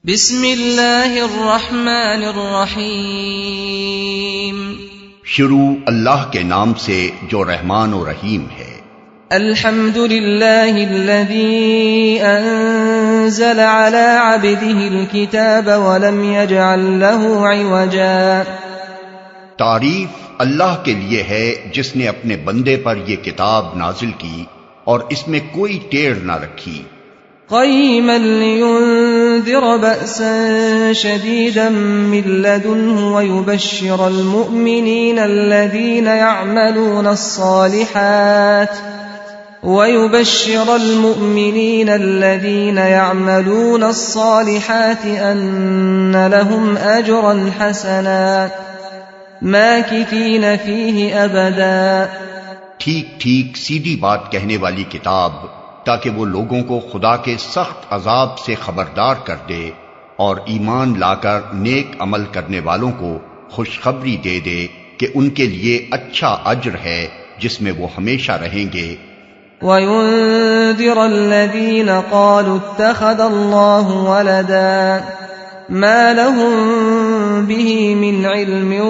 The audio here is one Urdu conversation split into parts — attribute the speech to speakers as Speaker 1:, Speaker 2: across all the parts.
Speaker 1: بسم اللہ الرحمن الرحیم
Speaker 2: شروع اللہ کے نام سے جو رحمان و رحیم ہے۔
Speaker 1: الحمد للہ الذی انزل على عبده الكتاب ولم يجعل له عوجا۔
Speaker 2: تعریف اللہ کے لیے ہے جس نے اپنے بندے پر یہ کتاب نازل کی اور اس میں کوئی ٹیڑھ نہ رکھی۔
Speaker 1: قیما لینذر بأسا شدیدا من لدنہ ویبشر المؤمنین الذین يعملون الصالحات ان لهم اجرا حسنا ماکثین فیہ ابدا۔
Speaker 2: ٹھیک ٹھیک سیدھی بات کہنے والی کتاب تاکہ وہ لوگوں کو خدا کے سخت عذاب سے خبردار کر دے اور ایمان لا کر نیک عمل کرنے والوں کو خوشخبری دے دے کہ ان کے لیے اچھا اجر ہے جس میں وہ ہمیشہ رہیں گے۔
Speaker 1: وَيُنذِرَ الَّذِينَ قَالُوا اتَّخَذَ اللَّهُ وَلَدًا مَا لَهُم بِهِ مِنْ عِلْمٍ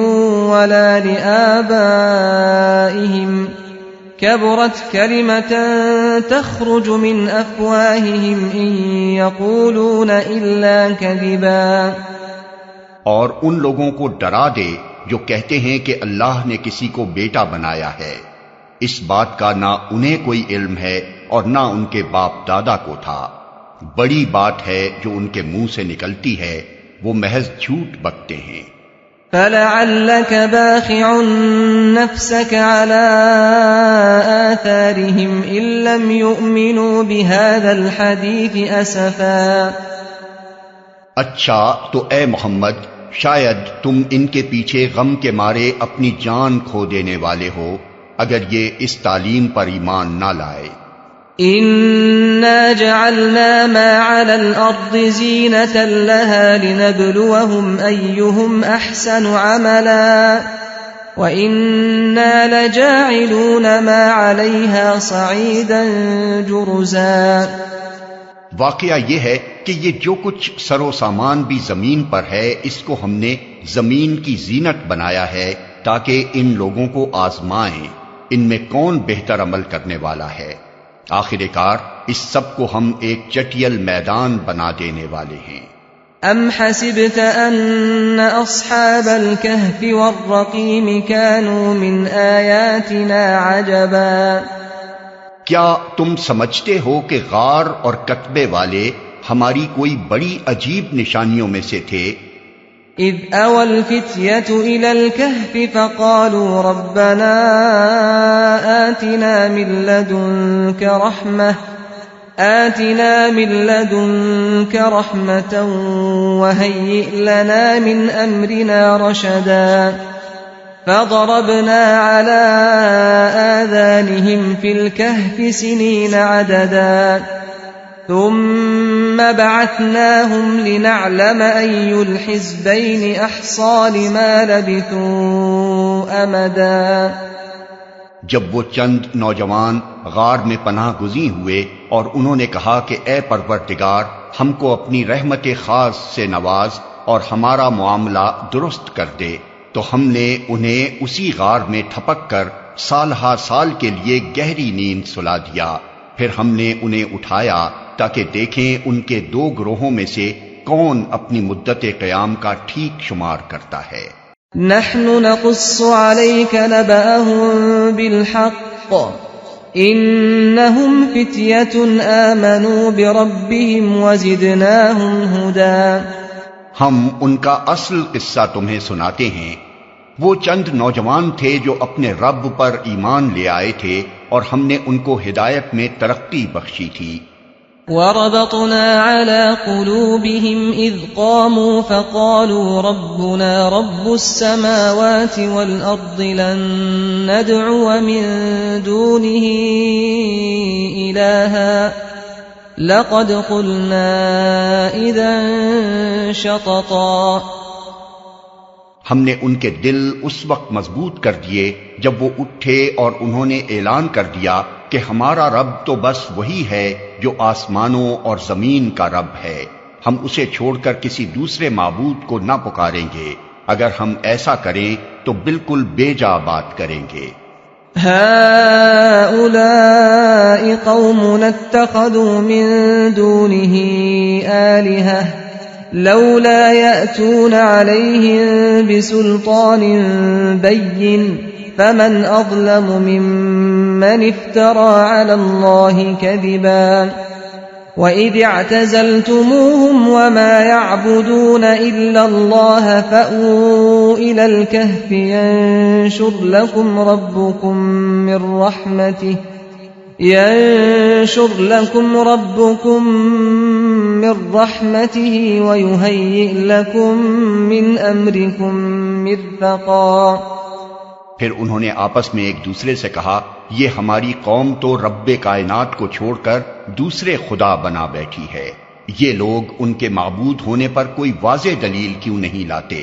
Speaker 1: وَلَا لِآبَائِهِمْ كبرت كلمة تخرج من أفواههم إن يقولون إلا كذبا۔
Speaker 2: اور ان لوگوں کو ڈرا دے جو کہتے ہیں کہ اللہ نے کسی کو بیٹا بنایا ہے، اس بات کا نہ انہیں کوئی علم ہے اور نہ ان کے باپ دادا کو تھا۔ بڑی بات ہے جو ان کے منہ سے نکلتی ہے، وہ محض جھوٹ بکتے ہیں۔
Speaker 1: فَلَعَلَّكَ بَاخِعٌ نَفْسَكَ عَلَىٰ آثَارِهِمْ إِن لَّمْ يُؤْمِنُوا بِهَٰذَا الْحَدِيثِ أَسَفًا۔
Speaker 2: اچھا تو اے محمد شاید تم ان کے پیچھے غم کے مارے اپنی جان کھو دینے والے ہو اگر یہ اس تعلیم پر ایمان نہ لائے۔
Speaker 1: إِنَّا جَعَلْنَا مَا عَلَى الْأَرْضِ زِينَةً لَهَا لِنَبْلُوَهُمْ أَيُّهُمْ أَحْسَنُ عَمَلًا وَإِنَّا لَجَاعِلُونَ مَا عَلَيْهَا صَعِيدًا جُرُزًا۔
Speaker 2: واقعہ یہ ہے کہ یہ جو کچھ سر و سامان بھی زمین پر ہے اس کو ہم نے زمین کی زینت بنایا ہے تاکہ ان لوگوں کو آزمائیں ان میں کون بہتر عمل کرنے والا ہے۔ آخر کار اس سب کو ہم ایک چٹیل میدان بنا دینے والے ہیں۔
Speaker 1: ام حسبت ان اصحاب الكهف والرقیم كانوا من آیاتنا عجبا۔
Speaker 2: کیا تم سمجھتے ہو کہ غار اور کتبے والے ہماری کوئی بڑی عجیب نشانیوں میں سے تھے؟
Speaker 1: اذ اوى الفتية الى الكهف فقالوا ربنا آتنا من لدنك رحمة وهيئ لنا من امرنا رشدا فضربنا على آذانهم في الكهف سنين عددا ثم بعثناهم لنعلم أي الحزبين أحصى لما لبثوا أمدا۔
Speaker 2: جب وہ چند نوجوان غار میں پناہ گزین ہوئے اور انہوں نے کہا کہ اے پروردگار ہم کو اپنی رحمت خاص سے نواز اور ہمارا معاملہ درست کر دے، تو ہم نے انہیں اسی غار میں تھپک کر سال ہا سال کے لیے گہری نیند سلا دیا۔ پھر ہم نے انہیں اٹھایا تاکہ دیکھیں ان کے دو گروہوں میں سے کون اپنی مدت قیام کا ٹھیک شمار کرتا ہے۔
Speaker 1: نحن نقص عليك نبأهم بالحق انهم فتية آمنوا بربهم وزدناهم هدى۔
Speaker 2: ہم ان کا اصل قصہ تمہیں سناتے ہیں۔ وہ چند نوجوان تھے جو اپنے رب پر ایمان لے آئے تھے اور ہم نے ان کو ہدایت میں ترقی بخشی تھی۔
Speaker 1: وَرَبَطْنَا عَلَى قُلُوبِهِمْ إِذْ قَامُوا فَقَالُوا رَبُّنَا رَبُّ السَّمَاوَاتِ وَالْأَرْضِ لَن نَّدْعُوَ مِن دُونِهِ إِلَٰهًا لَقَدْ قُلْنَا إِذًا شَطَطًا۔
Speaker 2: ہم نے ان کے دل اس وقت مضبوط کر دیے جب وہ اٹھے اور انہوں نے اعلان کر دیا کہ ہمارا رب تو بس وہی ہے جو آسمانوں اور زمین کا رب ہے، ہم اسے چھوڑ کر کسی دوسرے معبود کو نہ پکاریں گے، اگر ہم ایسا کریں تو بالکل بے جا بات کریں گے۔
Speaker 1: هؤلاء قوم اتخذوا من دونه آلهة لولا يأتون عليهم بسلطان بين فمن أظلم ممن افترى على الله كذبا وَإِذِ اعْتَزَلْتُمُوهُمْ وَمَا يَعْبُدُونَ إِلَّا اللَّهَ فَأْوُوا إِلَى الْكَهْفِ يَنشُرْ لَكُمْ رَبُّكُم مِّن رَّحْمَتِهِ وَيُهَيِّئْ لَكُم مِّنْ أَمْرِكُم مِّرْفَقًا۔
Speaker 2: پھر انہوں نے آپس میں ایک دوسرے سے کہا، یہ ہماری قوم تو رب کائنات کو چھوڑ کر دوسرے خدا بنا بیٹھی ہے، یہ لوگ ان کے معبود ہونے پر کوئی واضح دلیل کیوں نہیں لاتے؟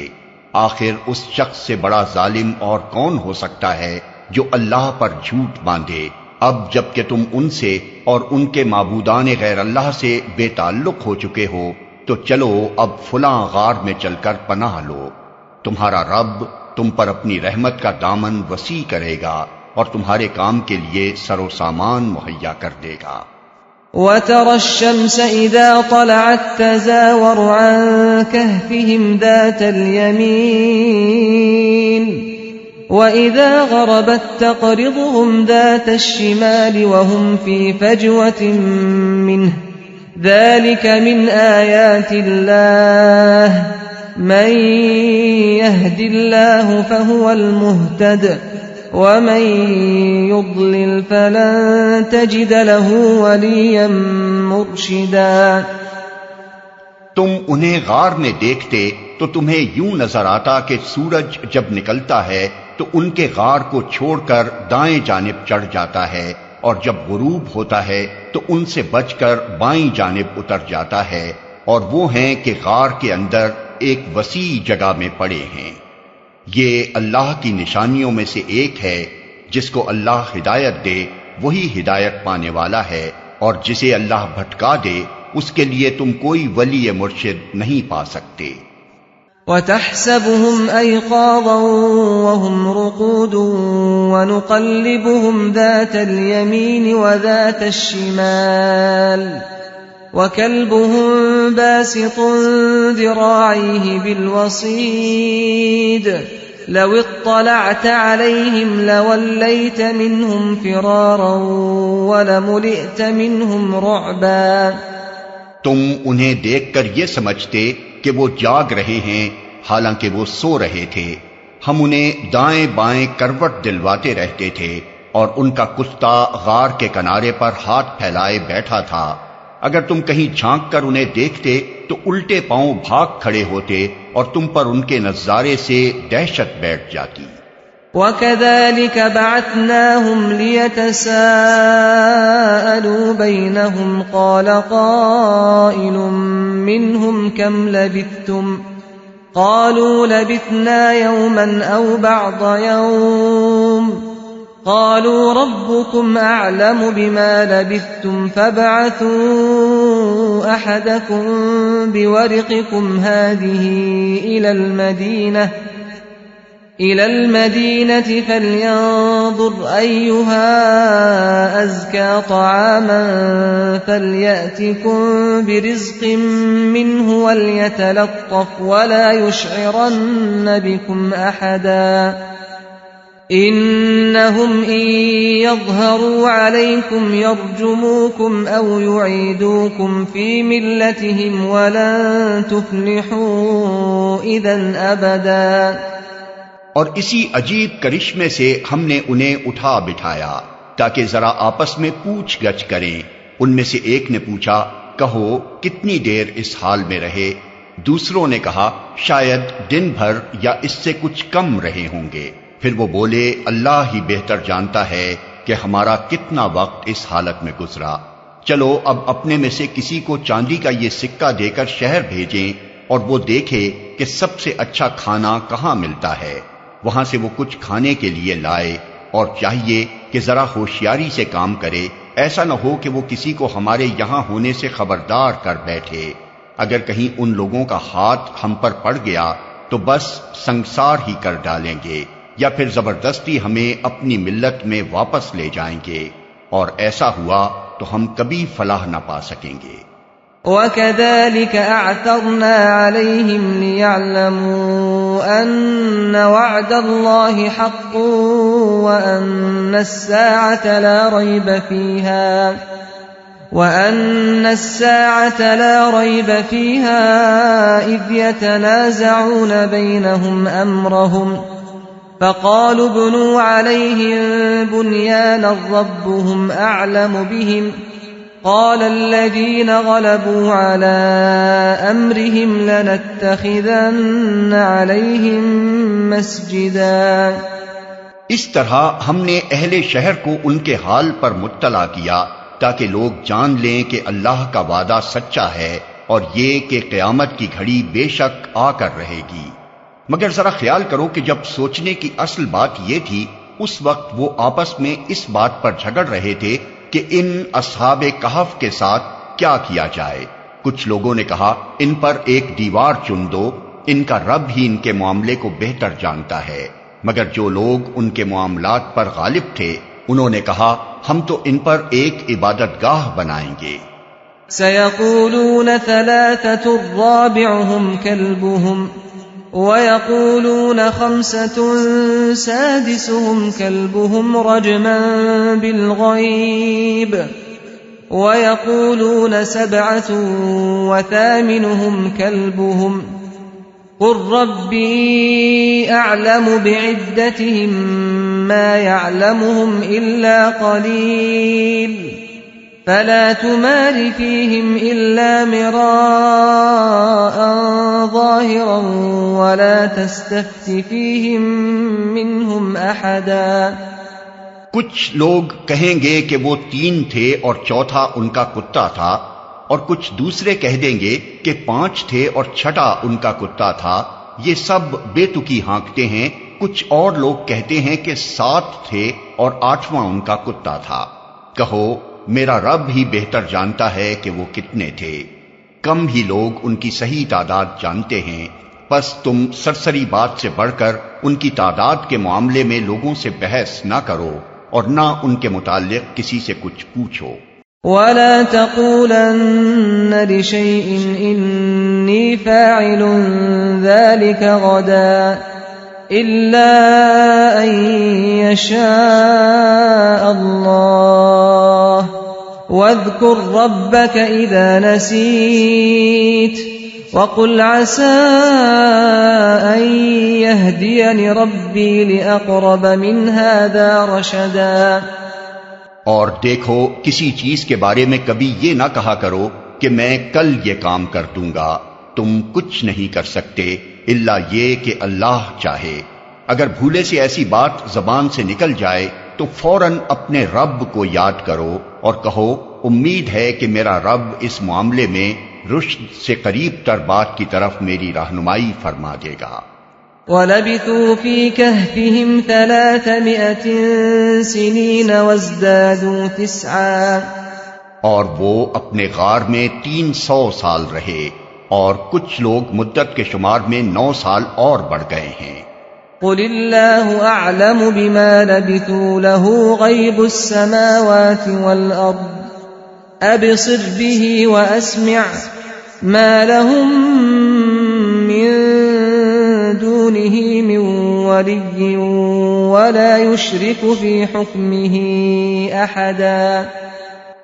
Speaker 2: آخر اس شخص سے بڑا ظالم اور کون ہو سکتا ہے جو اللہ پر جھوٹ باندھے؟ اب جب کہ تم ان سے اور ان کے معبودان غیر اللہ سے بے تعلق ہو چکے ہو تو چلو اب فلاں غار میں چل کر پناہ لو، تمہارا رب تم پر اپنی رحمت کا دامن وسیع کرے گا اور تمہارے کام کے لیے سر و سامان مہیا کر دے گا۔
Speaker 1: وَتَرَى الشَّمْسَ إِذَا طَلَعَتْ تَزَاوَرُ عَنْ كَهْفِهِمْ ذَاتَ الْيَمِينِ وَإِذَا غَرَبَتْ تَقْرِضُهُمْ ذَاتَ الشِّمَالِ وَهُمْ فِي فَجْوَةٍ مِّنْهُ ذَلِكَ مِنْ آيَاتِ اللَّهِ مَن يَهْدِ اللَّهُ فَهُوَ الْمُهْتَدِ وَمَن يُضْلِلْ فَلَن تَجِدَ لَهُ وَلِيًّا مُرْشِدًا۔
Speaker 2: تم انہیں غار میں دیکھتے تو تمہیں یوں نظر آتا کہ سورج جب نکلتا ہے تو ان کے غار کو چھوڑ کر دائیں جانب چڑھ جاتا ہے، اور جب غروب ہوتا ہے تو ان سے بچ کر بائیں جانب اتر جاتا ہے، اور وہ ہیں کہ غار کے اندر ایک وسیع جگہ میں پڑے ہیں۔ یہ اللہ کی نشانیوں میں سے ایک ہے، جس کو اللہ ہدایت دے وہی ہدایت پانے والا ہے، اور جسے اللہ بھٹکا دے اس کے لیے تم کوئی ولی مرشد نہیں پا سکتے۔
Speaker 1: وَتَحْسَبُهُمْ أَيْقَاظًا وَهُمْ رُقُودٌ وَنُقَلِّبُهُمْ ذَاتَ الْيَمِينِ وَذَاتَ الشِّمَالِ وَكَلْبُهُمْ بَاسِطٌ ذِرَاعَيْهِ بِالْوَصِيدِ لَوِ اطَّلَعْتَ عَلَيْهِمْ لَوَلَّيْتَ مِنْهُمْ فِرَارًا وَلَمُلِئْتَ مِنْهُمْ رُعْبًا۔
Speaker 2: تم انہیں دیکھ کر یہ سمجھتے کہ وہ جاگ رہے ہیں، حالانکہ وہ سو رہے تھے۔ ہم انہیں دائیں بائیں کروٹ دلواتے رہتے تھے، اور ان کا کتا غار کے کنارے پر ہاتھ پھیلائے بیٹھا تھا۔ اگر تم کہیں جھانک کر انہیں دیکھتے تو الٹے پاؤں بھاگ کھڑے ہوتے، اور تم پر ان کے نظارے سے دہشت بیٹھ جاتی۔
Speaker 1: وَكَذَلِكَ بَعَثْنَاهُمْ لِيَتَسَاءَلُوا بَيْنَهُمْ قَالَ قَائِلٌ مِّنْهُمْ كَمْ لَبِثْتُمْ قَالُوا لَبِثْنَا يَوْمًا أَوْ بَعْضَ يَوْمٍ قَالُوا رَبُّكُمْ أَعْلَمُ بِمَا لَبِثْتُمْ فَابْعَثُوا أَحَدَكُمْ بِوَرِقِكُمْ هَٰذِهِ إِلَى الْمَدِينَةِ فَلْيَنظُرْ أَيُّهَا أَزْكَىٰ طَعَامًا فَلْيَأْتِكُم بِرِزْقٍ مِّنْهُ وَلْيَتَلَطَّفْ وَلَا يُشْعِرَنَّ بِكُمْ أَحَدًا إِنَّهُمْ إِن يَظْهَرُوا عَلَيْكُمْ يَرْجُمُوكُمْ أَوْ يُعِيدُوكُمْ فِي مِلَّتِهِمْ وَلَن تُفْلِحُوا إِذًا أَبَدًا۔
Speaker 2: اور اسی عجیب کرشمے سے ہم نے انہیں اٹھا بٹھایا تاکہ ذرا آپس میں پوچھ گچھ کریں۔ ان میں سے ایک نے پوچھا، کہو کتنی دیر اس حال میں رہے؟ دوسروں نے کہا، شاید دن بھر یا اس سے کچھ کم رہے ہوں گے۔ پھر وہ بولے، اللہ ہی بہتر جانتا ہے کہ ہمارا کتنا وقت اس حالت میں گزرا۔ چلو اب اپنے میں سے کسی کو چاندی کا یہ سکہ دے کر شہر بھیجیں، اور وہ دیکھے کہ سب سے اچھا کھانا کہاں ملتا ہے، وہاں سے وہ کچھ کھانے کے لیے لائے، اور چاہیے کہ ذرا ہوشیاری سے کام کرے، ایسا نہ ہو کہ وہ کسی کو ہمارے یہاں ہونے سے خبردار کر بیٹھے۔ اگر کہیں ان لوگوں کا ہاتھ ہم پر پڑ گیا تو بس سنگسار ہی کر ڈالیں گے، یا پھر زبردستی ہمیں اپنی ملت میں واپس لے جائیں گے، اور ایسا ہوا تو ہم کبھی فلاح نہ پا سکیں گے۔
Speaker 1: وَكَذَلِكَ أَعْثَرْنَا عَلَيْهِمْ لِيَعْلَمُوا أَنَّ وَعْدَ اللَّهِ حَقٌّ وَأَنَّ السَّاعَةَ لَا رَيْبَ فِيهَا إِذْ يَتَنَازَعُونَ بَيْنَهُمْ أَمْرَهُمْ فَقَالُوا ابْنُوا عَلَيْهِمْ بُنْيَانًا رَبُّهُمْ أَعْلَمُ بِهِمْ قال الذين غلبوا على أمرهم لنتخذن عليهم مسجدا۔
Speaker 2: اس طرح ہم نے اہل شہر کو ان کے حال پر مطلع کیا تاکہ لوگ جان لیں کہ اللہ کا وعدہ سچا ہے اور یہ کہ قیامت کی گھڑی بے شک آ کر رہے گی۔ مگر ذرا خیال کرو کہ جب سوچنے کی اصل بات یہ تھی، اس وقت وہ آپس میں اس بات پر جھگڑ رہے تھے کہ ان اصحاب کہف کے ساتھ کیا کیا جائے۔ کچھ لوگوں نے کہا ان پر ایک دیوار چن دو، ان کا رب ہی ان کے معاملے کو بہتر جانتا ہے۔ مگر جو لوگ ان کے معاملات پر غالب تھے انہوں نے کہا ہم تو ان پر ایک عبادت گاہ بنائیں گے۔
Speaker 1: سَيَقُولُونَ ثَلَاثَةٌ رَابِعُهُمْ كَلْبُهُمْ وَيَقُولُونَ خَمْسَةٌ سَادِسُهُمْ كَلْبُهُمْ رَجْمًا بِالْغَيْبِ وَيَقُولُونَ سَبْعَةٌ وَثَامِنُهُمْ كَلْبُهُمْ قُل رَّبِّي أَعْلَمُ بِعِدَّتِهِم مَّا يَعْلَمُهُمْ إِلَّا قَلِيلٌ فَلَا تُمَارِ فِيهِمْ إِلَّا مِرَاءً ظَاهِرًا وَلَا تَسْتَفْتِ فِيهِمْ مِنْهُمْ أَحَدًا۔
Speaker 2: کچھ لوگ کہیں گے کہ وہ 3 تھے اور چوتھا ان کا کتا تھا، اور کچھ دوسرے کہہ دیں گے کہ 5 تھے اور چھٹا ان کا کتا تھا۔ یہ سب بے تکی ہانکتے ہیں۔ کچھ اور لوگ کہتے ہیں کہ 7 تھے اور 8واں ان کا کتا تھا۔ کہو میرا رب ہی بہتر جانتا ہے کہ وہ کتنے تھے۔ کم ہی لوگ ان کی صحیح تعداد جانتے ہیں، پس تم سرسری بات سے بڑھ کر ان کی تعداد کے معاملے میں لوگوں سے بحث نہ کرو اور نہ ان کے متعلق کسی سے کچھ پوچھو۔
Speaker 1: وَلَا تَقُولَنَّ لِشَيْءٍ إِنِّي فَاعِلٌ ذَلِكَ غَدًا إِلَّا أَن يَشَاءَ اللَّهُ وَاذْكُر رَّبَّكَ إِذَا نَسِيتَ وَقُلْ عَسَىٰ أَن يَهْدِيَنِ رَبِّي لِأَقْرَبَ مِنْ هَٰذَا رَشَدًا۔
Speaker 2: اور دیکھو کسی چیز کے بارے میں کبھی یہ نہ کہا کرو کہ میں کل یہ کام کر دوں گا، تم کچھ نہیں کر سکتے الا یہ کہ اللہ چاہے۔ اگر بھولے سے ایسی بات زبان سے نکل جائے تو فوراً اپنے رب کو یاد کرو اور کہو امید ہے کہ میرا رب اس معاملے میں رشد سے قریب تر بات کی طرف میری رہنمائی فرما دے گا۔
Speaker 1: وَلَبِثُوا فِي كَهْفِهِمْ 300 سِنِينَ وَازْدَادُوا 9۔
Speaker 2: اور وہ اپنے غار میں 300 سال رہے، اور کچھ لوگ مدت کے شمار میں 9 سال اور بڑھ گئے ہیں۔
Speaker 1: قُلِ اللَّهُ أَعْلَمُ بِمَا لَبِثُوا لَهُ غَيْبُ السَّمَاوَاتِ وَالْأَرْضِ أَبْصِرْ بِهِ وَأَسْمِعْ مَا لَهُم مِّن دُونِهِ مِن وَلِيٍّ وَلَا يُشْرِكُ فِي حُكْمِهِ أَحَدًا۔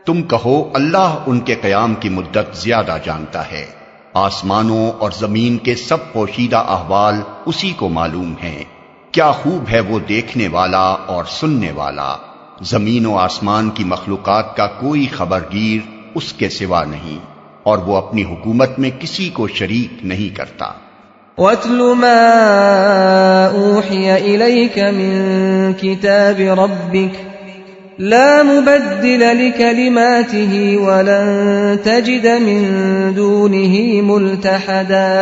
Speaker 2: تم کہو اللہ ان کے قیام کی مدت زیادہ جانتا ہے، آسمانوں اور زمین کے سب پوشیدہ احوال اسی کو معلوم ہیں۔ کیا خوب ہے وہ دیکھنے والا اور سننے والا۔ زمین و آسمان کی مخلوقات کا کوئی خبرگیر اس کے سوا نہیں، اور وہ اپنی حکومت میں کسی کو شریک نہیں کرتا۔
Speaker 1: وَاتْلُ مَا أُوحِيَ إِلَيْكَ مِن كِتَابِ رَبِّكَ لَا مُبَدِّلَ لِكَلِمَاتِهِ وَلَن تَجِدَ مِن دُونِهِ مُلْتَحَدًا۔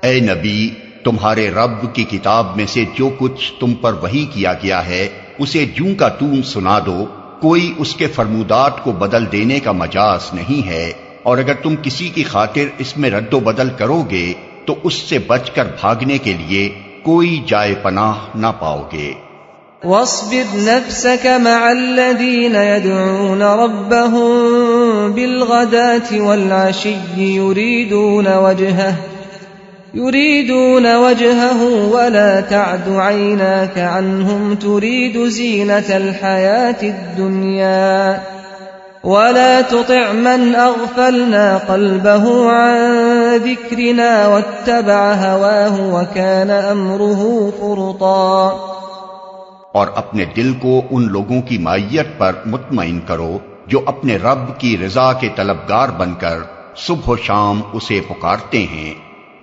Speaker 2: اے نبی، تمہارے رب کی کتاب میں سے جو کچھ تم پر وحی کیا گیا ہے اسے جوں کا توں سنا دو، کوئی اس کے فرمودات کو بدل دینے کا مجاز نہیں ہے، اور اگر تم کسی کی خاطر اس میں رد و بدل کرو گے تو اس سے بچ کر بھاگنے کے لیے کوئی جائے پناہ نہ پاؤ گے۔
Speaker 1: واصبر نفسك مع الذين يدعون ربهم بالغداة والعشي يريدون وجهه ولا تعد عيناك عنهم تريد زينة الحياة الدنيا ولا تطع من أغفلنا قلبه عن ذكرنا واتبع هواه وكان أمره فرطا۔
Speaker 2: اور اپنے دل کو ان لوگوں کی معیت پر مطمئن کرو جو اپنے رب کی رضا کے طلبگار بن کر صبح و شام اسے پکارتے ہیں،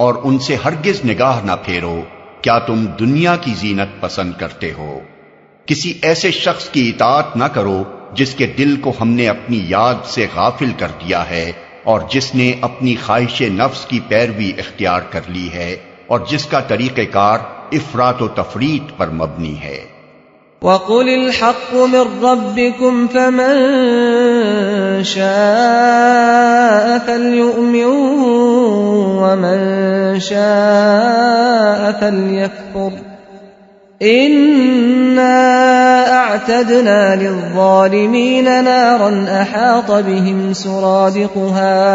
Speaker 2: اور ان سے ہرگز نگاہ نہ پھیرو، کیا تم دنیا کی زینت پسند کرتے ہو؟ کسی ایسے شخص کی اطاعت نہ کرو جس کے دل کو ہم نے اپنی یاد سے غافل کر دیا ہے، اور جس نے اپنی خواہش نفس کی پیروی اختیار کر لی ہے، اور جس کا طریقہ کار افراط و تفریط پر مبنی ہے۔
Speaker 1: وَقُلِ الْحَقُّ مِنْ رَبِّكُمْ فَمَنْ شَاءَ فَلْيُؤْمِنْ وَمَنْ شَاءَ فَلْيَكْفُرْ إِنَّا أَعْتَدْنَا لِلظَّالِمِينَ نَارًا أَحَاطَ بِهِمْ سُرَادِقُهَا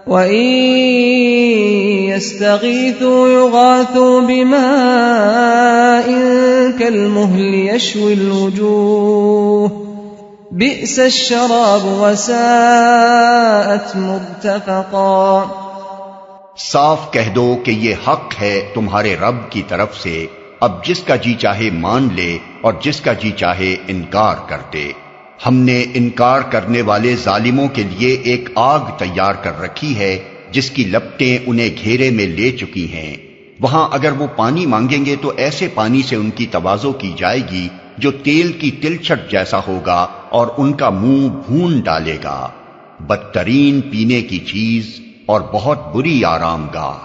Speaker 1: وَإِنْ يَسْتَغِيثُوا يُغَاثُوا بِمَاءٍ كَالْمُهْلِ يَشْوِي الْوُجُوهَ بِئْسَ الشَّرَابُ وَسَاءَتْ مُرْتَفَقًا۔
Speaker 2: صاف کہہ دو کہ یہ حق ہے تمہارے رب کی طرف سے، اب جس کا جی چاہے مان لے اور جس کا جی چاہے انکار کر دے۔ ہم نے انکار کرنے والے ظالموں کے لیے ایک آگ تیار کر رکھی ہے جس کی لپٹیں انہیں گھیرے میں لے چکی ہیں، وہاں اگر وہ پانی مانگیں گے تو ایسے پانی سے ان کی تواضع کی جائے گی جو تیل کی تلچھٹ جیسا ہوگا اور ان کا منہ بھون ڈالے گا، بدترین پینے کی چیز اور بہت بری آرام گاہ۔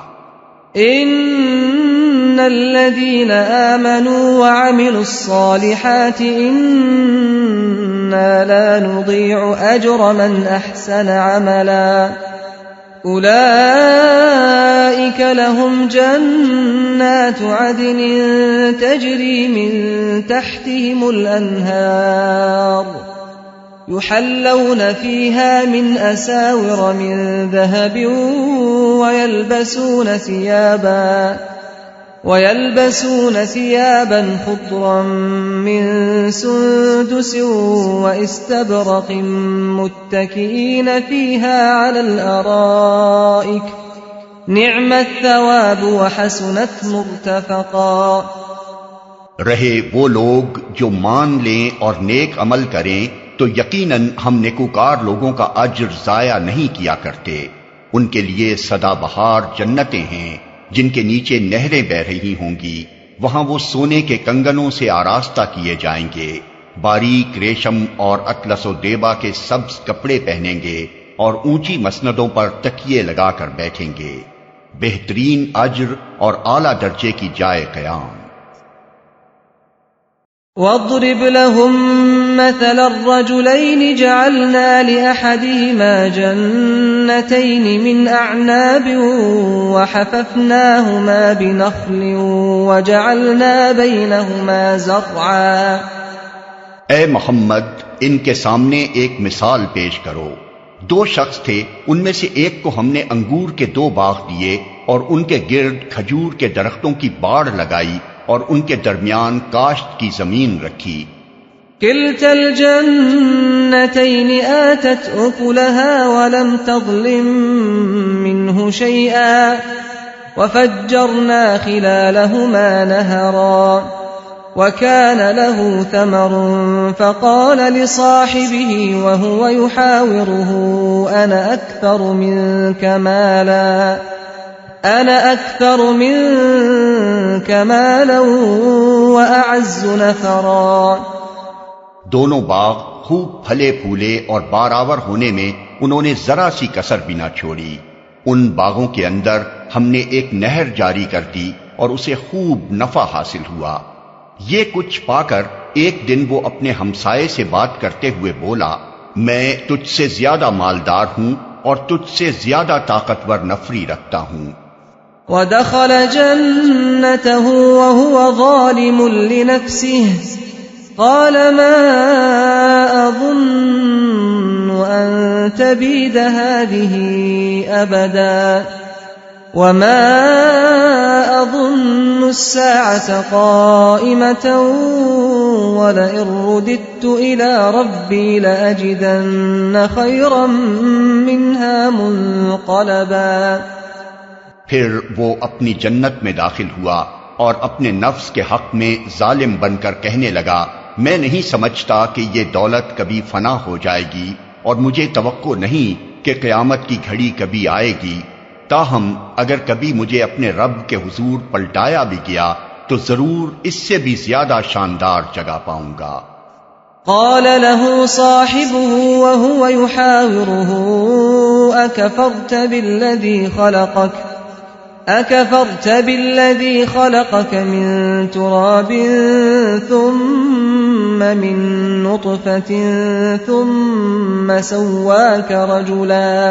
Speaker 1: ان الذين آمنوا وعملوا الصالحات انا لا نضيع اجر من احسن عملا اولئك لهم جنات عدن تجري من تحتهم الانهار يحلون فيها من أساور من ذهب ويلبسون ثيابا خضرا من سندس واستبرق متكئين فيها على الأرائك نعم الثواب وحسنت مرتفقا۔
Speaker 2: رہے وہ لوگ جو مان لیں اور نیک عمل کریں تو یقیناً ہم نیکوکار لوگوں کا اجر ضائع نہیں کیا کرتے، ان کے لیے سدا بہار جنتیں ہیں جن کے نیچے نہریں بہ رہی ہوں گی، وہاں وہ سونے کے کنگنوں سے آراستہ کیے جائیں گے، باریک ریشم اور اطلس و دیبا کے سبز کپڑے پہنیں گے اور اونچی مسندوں پر تکیے لگا کر بیٹھیں گے، بہترین اجر اور اعلیٰ درجے کی جائے قیام۔
Speaker 1: واضرب لهم مثل الرجلين جعلنا لأحدهما جنتين من أعناب وحففناهما بنخل وجعلنا بينهما زرعا۔
Speaker 2: اے محمد، ان کے سامنے ایک مثال پیش کرو۔ دو شخص تھے، ان میں سے ایک کو ہم نے انگور کے 2 باغ دیے اور ان کے گرد کھجور کے درختوں کی باڑ لگائی اور ان کے درمیان کاشت کی زمین رکھی۔
Speaker 1: كلتا الجنتين آتت أكلها ولم تظلم منه شيئا وفجرنا خلالهما نهرا وكان له ثمر فقال لصاحبه وهو يحاوره أنا أكثر منك مالا وأعز نفرا۔
Speaker 2: دونوں باغ خوب پھلے پھولے اور بارآور ہونے میں انہوں نے ذرا سی کسر بھی نہ چھوڑی۔ ان باغوں کے اندر ہم نے ایک نہر جاری کر دی اور اسے خوب نفع حاصل ہوا۔ یہ کچھ پا کر ایک دن وہ اپنے ہمسائے سے بات کرتے ہوئے بولا، میں تجھ سے زیادہ مالدار ہوں اور تجھ سے زیادہ طاقتور نفری رکھتا ہوں۔
Speaker 1: ودخل جنته وهو ظالم لنفسه قال ما أظن أن تبيد هذه أبدا وما أظن الساعة قائمة ولئن رددت إلى ربي لأجدن خيرا منها منقلبا۔
Speaker 2: پھر وہ اپنی جنت میں داخل ہوا اور اپنے نفس کے حق میں ظالم بن کر کہنے لگا، میں نہیں سمجھتا کہ یہ دولت کبھی فنا ہو جائے گی، اور مجھے توقع نہیں کہ قیامت کی گھڑی کبھی آئے گی، تاہم اگر کبھی مجھے اپنے رب کے حضور پلٹایا بھی گیا تو ضرور اس سے بھی زیادہ شاندار جگہ پاؤں گا۔
Speaker 1: قال له صاحبه وهو يحاوره أكفرت بالذي خلقك من تراب ثم من نطفة ثم سواك رجلا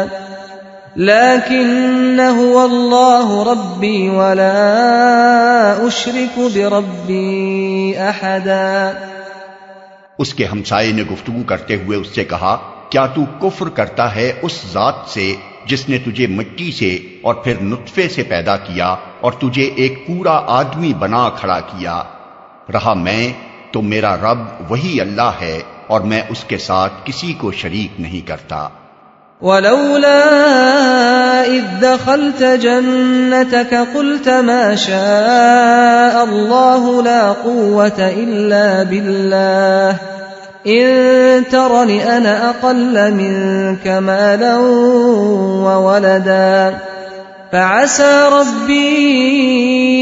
Speaker 1: لكن هو الله ربي ولا أشرك بربي أحدا۔
Speaker 2: اس کے ہمسائے نے گفتگو کرتے ہوئے اس سے کہا، کیا تو کفر کرتا ہے اس ذات سے جس نے تجھے مٹی سے اور پھر نطفے سے پیدا کیا اور تجھے ایک پورا آدمی بنا کھڑا کیا؟ رہا میں تو میرا رب وہی اللہ ہے اور میں اس کے ساتھ کسی کو شریک نہیں کرتا۔
Speaker 1: ولولا إذ دخلت جنتك قلت ما شاء الله لا قوة إلا بالله إن ترني أنا أقل منك مالا وولدا فعسى ربي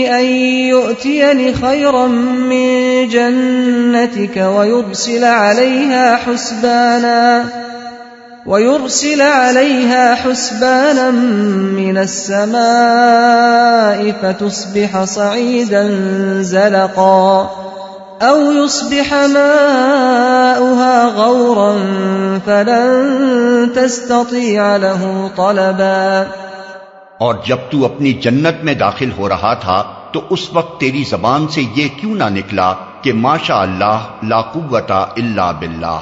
Speaker 1: أن يؤتيني خيرا من جنتك ويرسل عليها حسبانا من السماء فتصبح صعيدا زلقا أو يصبح ماؤها غورا فلن تستطيع له طلبا۔
Speaker 2: اور جب تو اپنی جنت میں داخل ہو رہا تھا تو اس وقت تیری زبان سے یہ کیوں نہ نکلا کہ ماشاء اللہ لا قوت الا باللہ؟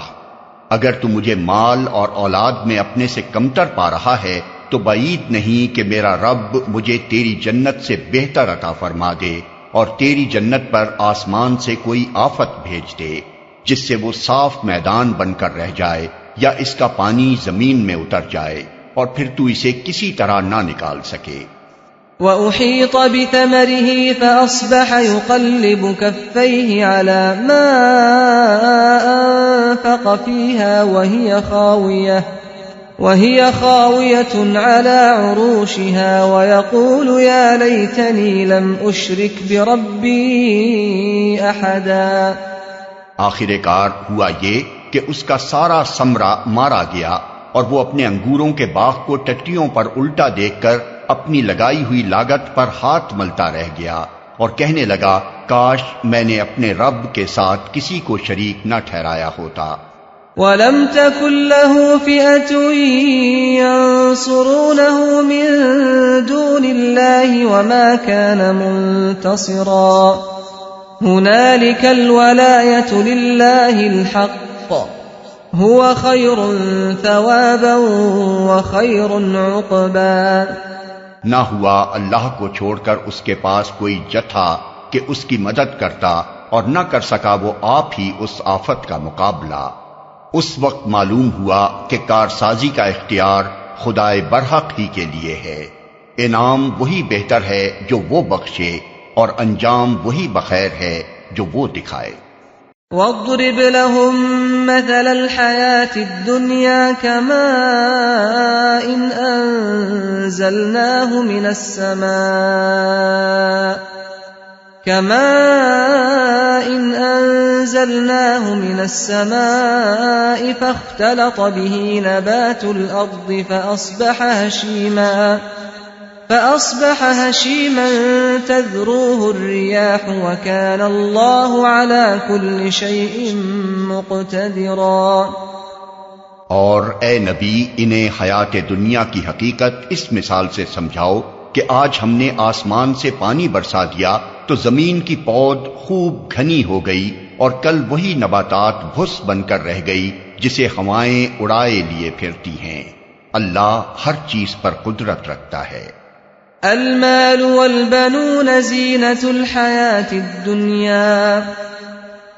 Speaker 2: اگر تو مجھے مال اور اولاد میں اپنے سے کمتر پا رہا ہے تو بعید نہیں کہ میرا رب مجھے تیری جنت سے بہتر عطا فرما دے اور تیری جنت پر آسمان سے کوئی آفت بھیج دے جس سے وہ صاف میدان بن کر رہ جائے یا اس کا پانی زمین میں اتر جائے اور پھر تو اسے کسی طرح نہ نکال سکے۔
Speaker 1: وَأُحِيطَ بِثَمَرِهِ فَأَصْبَحَ يُقَلِّبُ كَفَّيْهِ عَلَى مَا أَنفَقَ فِيهَا وَهِيَ خَاوِيَةٌ عَلَى عُرُوشِهَا وَيَقُولُ يَا لَيْتَنِي لَمْ أُشْرِكْ بِرَبِّي أَحَدًا۔
Speaker 2: آخر کار ہوا یہ کہ اس کا سارا ثمرہ مارا گیا اور وہ اپنے انگوروں کے باغ کو ٹٹیوں پر الٹا دیکھ کر اپنی لگائی ہوئی لاگت پر ہاتھ ملتا رہ گیا اور کہنے لگا، کاش میں نے اپنے رب کے ساتھ کسی کو شریک نہ ٹھہرایا ہوتا۔
Speaker 1: وَلَمْ تَكُنْ لَهُ فِئَةٌ يَنصُرُونَهُ مِن دُونِ اللَّهِ وَمَا كَانَ مُنتَصِرًا هُنَالِكَ الْوَلَايَةُ لِلَّهِ الْحَقِّ هُوَ خَيْرٌ ثَوَابًا وَخَيْرٌ عُقْبًا۔
Speaker 2: نہ ہوا اللہ کو چھوڑ کر اس کے پاس کوئی جتھا کہ اس کی مدد کرتا اور نہ کر سکا وہ آپ ہی اس آفت کا مقابلہ۔ اس وقت معلوم ہوا کہ کارسازی کا اختیار خدائے برحق ہی کے لیے ہے، انعام وہی بہتر ہے جو وہ بخشے اور انجام وہی بخیر ہے جو وہ دکھائے۔
Speaker 1: وَاضْرِبْ لَهُم مَّثَلَ الْحَيَاةِ الدُّنْيَا كَمَاءٍ أَنزَلْنَاهُ مِنَ السَّمَاءِ فاختلط به نبات الأرض فأصبح هشيما تذروه الرياح وكان الله على كل شيء مقتدرا۔
Speaker 2: اور اے نبی انہیں حیات دنیا کی حقیقت اس مثال سے سمجھاؤ کہ آج ہم نے آسمان سے پانی برسا دیا تو زمین کی پود خوب گھنی ہو گئی اور کل وہی نباتات بھس بن کر رہ گئی جسے ہوائیں اڑائے لیے پھرتی ہیں۔ اللہ ہر چیز پر قدرت رکھتا ہے۔
Speaker 1: المال والبنون زینة الحیاة الدنیا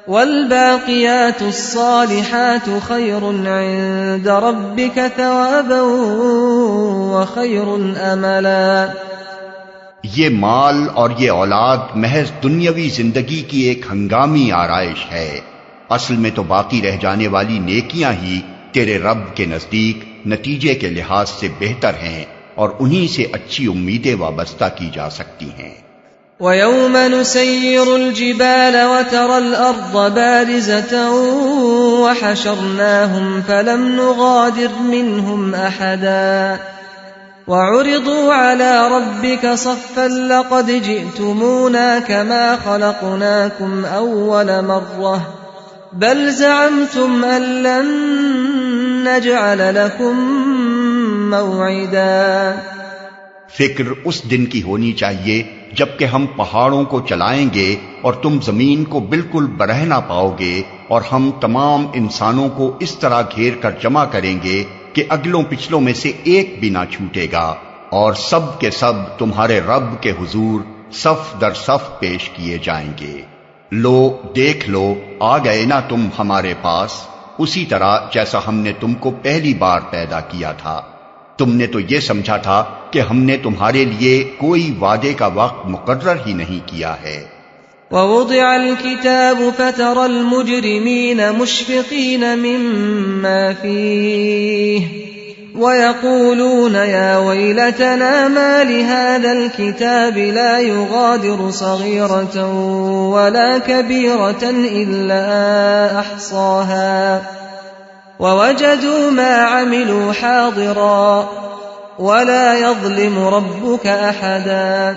Speaker 1: والباقیات الصالحات خیر عند ربک ثوابا وخیر املا۔
Speaker 2: یہ مال اور یہ اولاد محض دنیاوی زندگی کی ایک ہنگامی آرائش ہے، اصل میں تو باقی رہ جانے والی نیکیاں ہی تیرے رب کے نزدیک نتیجے کے لحاظ سے بہتر ہیں اور انہی سے اچھی امیدیں وابستہ کی جا سکتی ہیں۔
Speaker 1: وَيَوْمَ نُسَيِّرُ الْجِبَالَ وَتَرَى الْأَرْضَ بَارِزَةً وَحَشَرْنَاهُمْ فَلَمْ نُغَادِرْ مِنْهُمْ أَحَدًا وَعُرِضُوا عَلَى رَبِّكَ صَفًّا لَقَدْ جِئْتُمُونَا كَمَا خَلَقْنَاكُمْ أَوَّلَ مَرَّةٍ بَلْ زَعَمْتُمْ أَن لَّن نَّجْعَلَ لَكُم مَّوْعِدًا۔
Speaker 2: فکر اس دن کی ہونی چاہیے جبکہ ہم پہاڑوں کو چلائیں گے اور تم زمین کو بالکل برہنا پاؤ گے، اور ہم تمام انسانوں کو اس طرح گھیر کر جمع کریں گے کہ اگلوں پچھلوں میں سے ایک بھی نہ چھوٹے گا، اور سب کے سب تمہارے رب کے حضور صف در صف پیش کیے جائیں گے۔ لو دیکھ لو آ گئے نا تم ہمارے پاس، اسی طرح جیسا ہم نے تم کو پہلی بار پیدا کیا تھا۔ تم نے تو یہ سمجھا تھا کہ ہم نے تمہارے لیے کوئی وعدے کا وقت مقرر ہی نہیں کیا ہے۔
Speaker 1: وَوُضِعَ الْكِتَابُ فَتَرَى الْمُجْرِمِينَ مُشْفِقِينَ مِمَّا فِيهِ وَيَقُولُونَ يَا وَيْلَتَنَا مَا لِهَذَا الْكِتَابِ لَا يُغَادِرُ صَغِيرَةً وَلَا كَبِيرَةً إِلَّا أَحْصَاهَا وَوَجَدُوا مَا عَمِلُوا حَاضِرًا وَلَا يَظْلِمُ رَبُّكَ أَحَدًا۔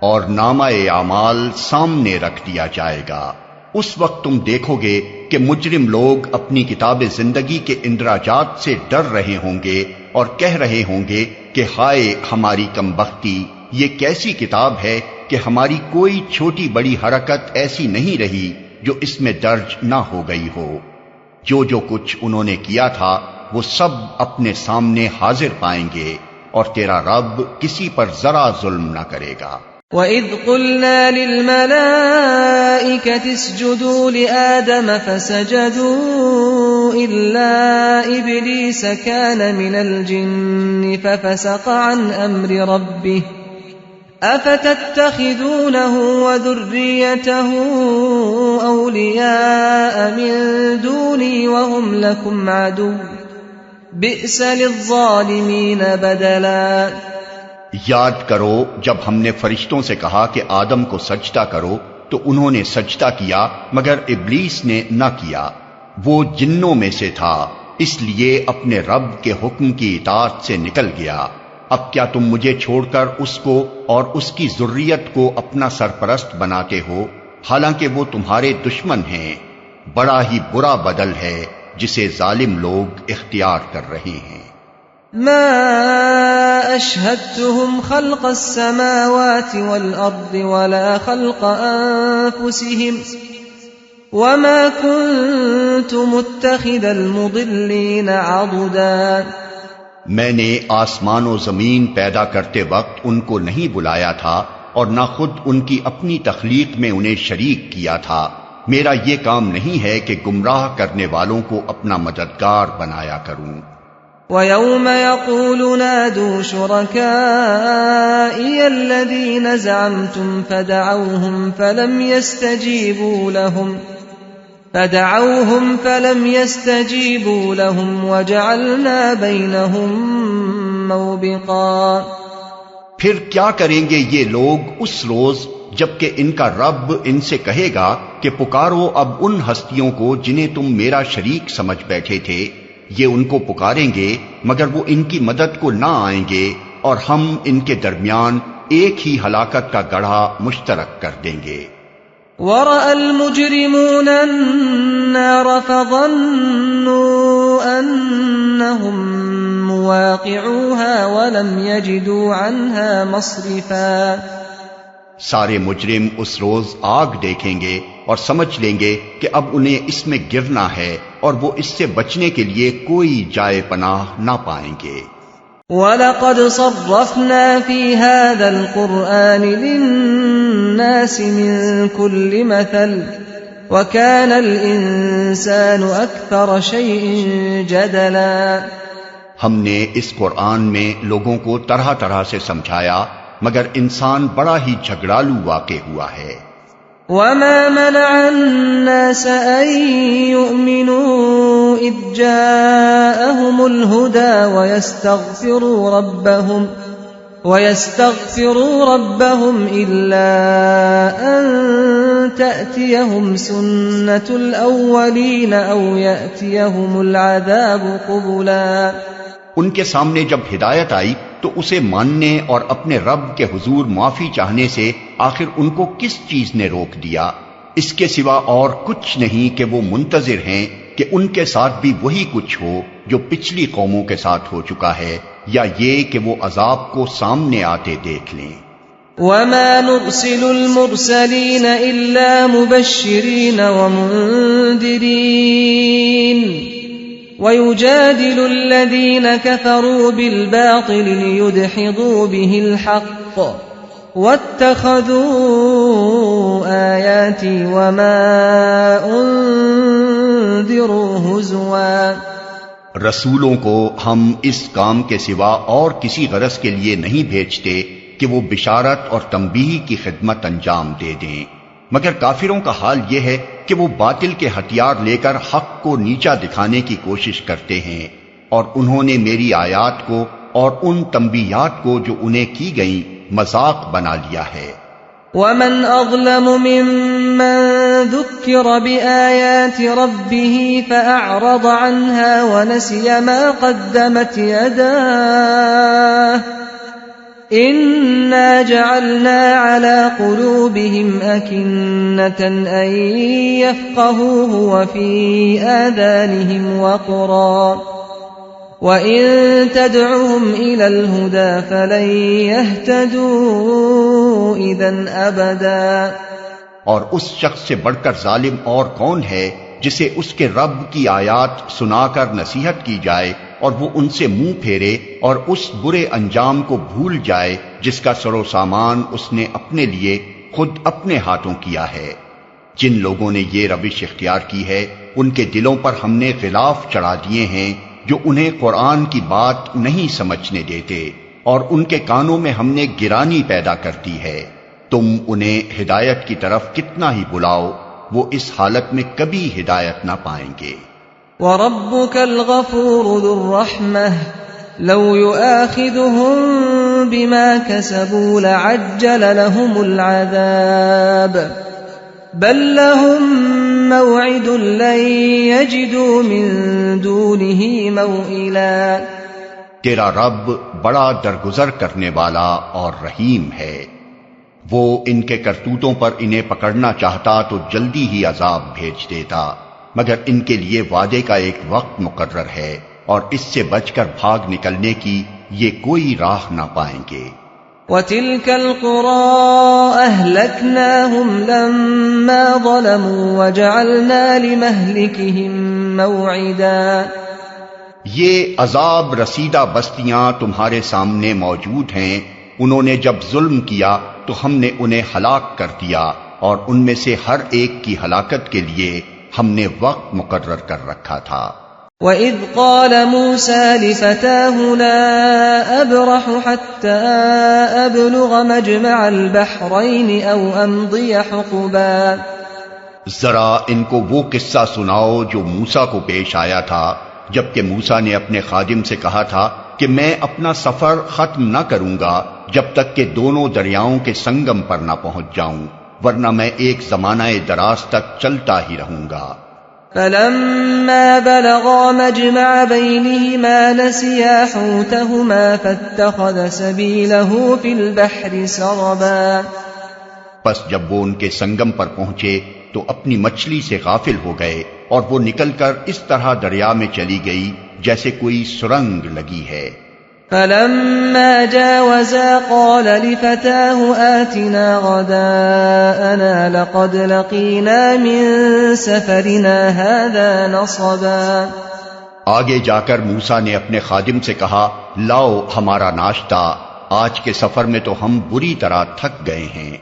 Speaker 2: اور نامہ اعمال سامنے رکھ دیا جائے گا، اس وقت تم دیکھو گے کہ مجرم لوگ اپنی کتاب زندگی کے اندراجات سے ڈر رہے ہوں گے اور کہہ رہے ہوں گے کہ ہائے ہماری کمبختی، یہ کیسی کتاب ہے کہ ہماری کوئی چھوٹی بڑی حرکت ایسی نہیں رہی جو اس میں درج نہ ہو گئی ہو۔ جو کچھ انہوں نے کیا تھا وہ سب اپنے سامنے حاضر پائیں گے، اور تیرا رب کسی پر ذرا ظلم نہ کرے گا۔
Speaker 1: وَإِذْ قُلْنَا لِلْمَلَائِكَةِ اسْجُدُوا لِآدَمَ فَسَجَدُوا إِلَّا إِبْلِيسَ كَانَ مِنَ الْجِنِّ فَفَسَقَ عَنْ أَمْرِ رَبِّهِ أَفَتَتَّخِذُونَهُ وَذُرِّيَّتَهُ أَوْلِيَاءَ مِن دُونِي وَهُمْ لَكُمْ عَدُوٌّ بِئْسَ لِلظَّالِمِينَ بَدَلًا۔
Speaker 2: یاد کرو جب ہم نے فرشتوں سے کہا کہ آدم کو سجدہ کرو تو انہوں نے سجدہ کیا مگر ابلیس نے نہ کیا، وہ جنوں میں سے تھا، اس لیے اپنے رب کے حکم کی اطاعت سے نکل گیا۔ اب کیا تم مجھے چھوڑ کر اس کو اور اس کی ذریت کو اپنا سرپرست بناتے ہو، حالانکہ وہ تمہارے دشمن ہیں؟ بڑا ہی برا بدل ہے جسے ظالم لوگ اختیار کر رہے ہیں۔
Speaker 1: ما اشهدتهم خلق السماوات والارض ولا خلق انفسهم وما كنت متخذ المضلين عضدا۔
Speaker 2: میں نے آسمان و زمین پیدا کرتے وقت ان کو نہیں بلایا تھا اور نہ خود ان کی اپنی تخلیق میں انہیں شریک کیا تھا۔ میرا یہ کام نہیں ہے کہ گمراہ کرنے والوں کو اپنا مددگار بنایا کروں۔
Speaker 1: وَيَوْمَ يَقُولُ نَادُوا شُرَكَائِيَ الَّذِينَ زَعَمْتُمْ فَدَعَوْهُمْ فَلَمْ يَسْتَجِيبُوا لَهُمْ وَجَعَلْنَا بَيْنَهُمْ مَوْبِقًا۔
Speaker 2: پھر کیا کریں گے یہ لوگ اس روز جبکہ ان کا رب ان سے کہے گا کہ پکارو اب ان ہستیوں کو جنہیں تم میرا شریک سمجھ بیٹھے تھے، یہ ان کو پکاریں گے مگر وہ ان کی مدد کو نہ آئیں گے، اور ہم ان کے درمیان ایک ہی ہلاکت کا گڑھا مشترک کر دیں گے۔
Speaker 1: ورأى المجرمون النار فظنوا أنهم مواقعوها ولم يجدوا عنها مصرفا۔
Speaker 2: سارے مجرم اس روز آگ دیکھیں گے اور سمجھ لیں گے کہ اب انہیں اس میں گرنا ہے، اور وہ اس سے بچنے کے لیے کوئی جائے پناہ نہ پائیں گے۔
Speaker 1: وَلَقَدْ صَرَّفْنَا فِي هَذَا الْقُرْآنِ لِلنَّاسِ مِنْ كُلِّ مَثَلٍ وَكَانَ الْإِنسَانُ أَكْثَرَ شَيْءٍ جَدَلًا۔
Speaker 2: ہم نے اس قرآن میں لوگوں کو طرح طرح سے سمجھایا، مگر انسان بڑا ہی جھگڑالو واقع ہوا ہے۔
Speaker 1: وَمَا مَنَعَ النَّاسَ أَن يُؤْمِنُوا إِذْ جَاءَهُمُ الْهُدَى وَيَسْتَغْفِرُوا رَبَّهُمْ إِلَّا أَن تَأْتِيَهُمْ سُنَّةُ الْأَوَّلِينَ أَوْ يَأْتِيَهُمُ الْعَذَابُ قُبُلًا۔
Speaker 2: ان کے سامنے جب ہدایت آئی تو اسے ماننے اور اپنے رب کے حضور معافی چاہنے سے آخر ان کو کس چیز نے روک دیا؟ اس کے سوا اور کچھ نہیں کہ وہ منتظر ہیں کہ ان کے ساتھ بھی وہی کچھ ہو جو پچھلی قوموں کے ساتھ ہو چکا ہے، یا یہ کہ وہ عذاب کو سامنے آتے دیکھ لیں۔
Speaker 1: وَمَا نُرْسِلُ الْمُرْسَلِينَ إِلَّا مُبَشِّرِينَ وَمُنذِرِينَ وَيُجَادِلُ الَّذِينَ كَفَرُوا بِالْبَاطِلِ لِيُدْحِضُوا بِهِ الْحَقَّ وَاتَّخَذُوا آيَاتِي وَمَا أُنذِرُوا هُزُوًا۔
Speaker 2: رسولوں کو ہم اس کام کے سوا اور کسی غرض کے لیے نہیں بھیجتے کہ وہ بشارت اور تنبیہ کی خدمت انجام دے دیں، مگر کافروں کا حال یہ ہے کہ وہ باطل کے ہتھیار لے کر حق کو نیچا دکھانے کی کوشش کرتے ہیں، اور انہوں نے میری آیات کو اور ان تنبیہات کو جو انہیں کی گئیں مذاق بنا لیا ہے۔
Speaker 1: وَمَنْ أَظْلَمُ مِمَّنْ ذُكِّرَ بِآيَاتِ رَبِّهِ فَأَعْرَضَ عَنْهَا وَنَسِيَ مَا قَدَّمَتْ يَدَاهُ إِنَّا جَعَلْنَا عَلَى قُلُوبِهِمْ أَكِنَّةً أَن يَفْقَهُوهُ وَفِي آذَانِهِمْ وَقْرًا وَإِن تَدْعُهُمْ إِلَى الْهُدَى فَلَن يَهْتَدُوا إِذًا أَبَدًا۔
Speaker 2: اور اس شخص سے بڑھ کر ظالم اور کون ہے جسے اس کے رب کی آیات سنا کر نصیحت کی جائے اور وہ ان سے منہ پھیرے اور اس برے انجام کو بھول جائے جس کا سر و سامان اس نے اپنے لیے خود اپنے ہاتھوں کیا ہے۔ جن لوگوں نے یہ روش اختیار کی ہے ان کے دلوں پر ہم نے غلاف چڑھا دیے ہیں جو انہیں قرآن کی بات نہیں سمجھنے دیتے، اور ان کے کانوں میں ہم نے گرانی پیدا کر دی ہے۔ تم انہیں ہدایت کی طرف کتنا ہی بلاؤ، وہ اس حالت میں کبھی ہدایت نہ پائیں گے۔
Speaker 1: وَرَبُّكَ الْغَفُورُ ذُو الرَّحْمَةِ لَوْ يُؤَاخِذُهُم بِمَا كَسَبُوا لَعَجَّلَ لَهُمُ الْعَذَابَ بَل لَّهُم مَّوْعِدٌ لَّن يَجِدُوا مِن دُونِهِ مَوْئِلًا۔
Speaker 2: تیرا رب بڑا درگزر کرنے والا اور رحیم ہے، وہ ان کے کرتوتوں پر انہیں پکڑنا چاہتا تو جلدی ہی عذاب بھیج دیتا، مگر ان کے لیے وعدے کا ایک وقت مقرر ہے، اور اس سے بچ کر بھاگ نکلنے کی یہ کوئی راہ نہ پائیں گے۔
Speaker 1: وَتِلْكَ الْقُرَىٰ أَهْلَكْنَاهُمْ لَمَّا ظَلَمُوا وَجَعَلْنَا لِمَهْلِكِهِم مَّوْعِدًا۔
Speaker 2: یہ عذاب رسیدہ بستیاں تمہارے سامنے موجود ہیں، انہوں نے جب ظلم کیا تو ہم نے انہیں ہلاک کر دیا، اور ان میں سے ہر ایک کی ہلاکت کے لیے ہم نے وقت مقرر کر رکھا تھا۔
Speaker 1: وَإِذْ قَالَ مُوسَىٰ لِفَتَاهُ لَا أَبْرَحُ حَتَّىٰ أَبْلُغَ مَجْمَعَ الْبَحْرَيْنِ أَوْ أَمْضِيَ حُقُبًا۔
Speaker 2: ذرا ان کو وہ قصہ سناؤ جو موسیٰ کو پیش آیا تھا جبکہ موسیٰ نے اپنے خادم سے کہا تھا کہ میں اپنا سفر ختم نہ کروں گا جب تک کہ دونوں دریاؤں کے سنگم پر نہ پہنچ جاؤں، ورنہ میں ایک زمانہ دراز تک چلتا ہی رہوں گا۔
Speaker 1: فَلَمَّا بَلَغَا مَجْمَعَ بَيْنِهِمَا نَسِيَا حُوتَهُمَا فَاتَّخَذَ سَبِيلَهُ فِي الْبَحْرِ سَرَبًا۔
Speaker 2: پس جب وہ ان کے سنگم پر پہنچے تو اپنی مچھلی سے غافل ہو گئے اور وہ نکل کر اس طرح دریا میں چلی گئی جیسے کوئی سرنگ لگی ہے۔
Speaker 1: فلما جاوزا قال لفتاه آتنا غداءنا لقد لقينا من سفرنا هذا نصبا۔
Speaker 2: آگے جا کر موسیٰ نے اپنے خادم سے کہا، لاؤ ہمارا ناشتہ، آج کے سفر میں تو ہم بری طرح تھک گئے ہیں۔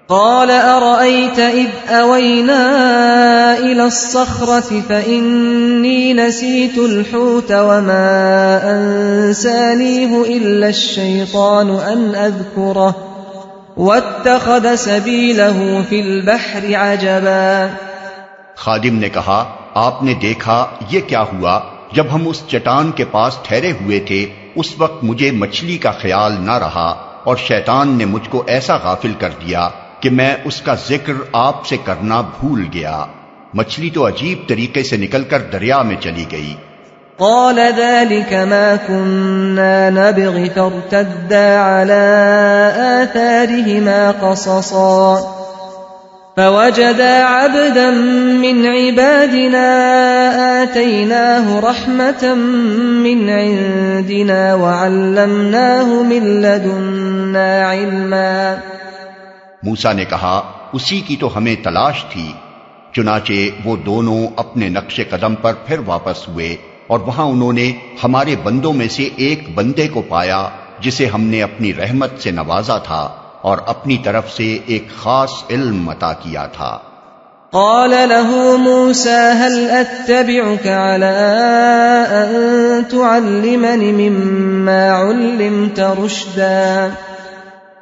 Speaker 1: قال أرأيت إذ أوينا إلى الصخرة فإني نسيت الحوت وما أنسانيه إلا الشيطان أن أذكره واتخذ سبيله في البحر عجبا۔
Speaker 2: خادم نے کہا، آپ نے دیکھا یہ کیا ہوا؟ جب ہم اس چٹان کے پاس ٹھہرے ہوئے تھے اس وقت مجھے مچھلی کا خیال نہ رہا اور شیطان نے مجھ کو ایسا غافل کر دیا کہ میں اس کا ذکر آپ سے کرنا بھول گیا۔ مچھلی تو عجیب طریقے سے نکل کر دریا میں چلی گئی۔
Speaker 1: قال ذلك ما كنا نبغي فارتدا على آثارهما قصصا فوجدا عبدا من عبادنا آتيناه رحمة من عندنا وعلمناه من لدنا علما۔
Speaker 2: موسیٰ نے کہا، اسی کی تو ہمیں تلاش تھی۔ چنانچہ وہ دونوں اپنے نقش قدم پر پھر واپس ہوئے اور وہاں انہوں نے ہمارے بندوں میں سے ایک بندے کو پایا جسے ہم نے اپنی رحمت سے نوازا تھا اور اپنی طرف سے ایک خاص علم عطا کیا تھا۔
Speaker 1: قال له موسى هل أتبعك على أن تعلمني مما علمت رشدا۔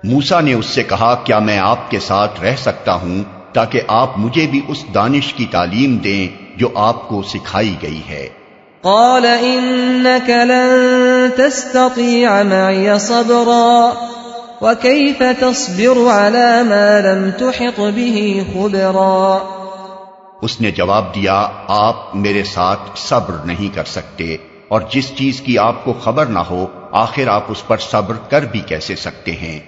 Speaker 2: موسیٰ نے اس سے کہا، کیا میں آپ کے ساتھ رہ سکتا ہوں تاکہ آپ مجھے بھی اس دانش کی تعلیم دیں جو آپ کو سکھائی گئی ہے۔
Speaker 1: قال إنك لن تستطيع معي صبرا وكيف تصبر على ما لم تحط به خبرا۔
Speaker 2: اس نے جواب دیا، آپ میرے ساتھ صبر نہیں کر سکتے اور جس چیز کی آپ کو خبر نہ ہو آخر آپ اس پر صبر کر بھی کیسے سکتے ہیں۔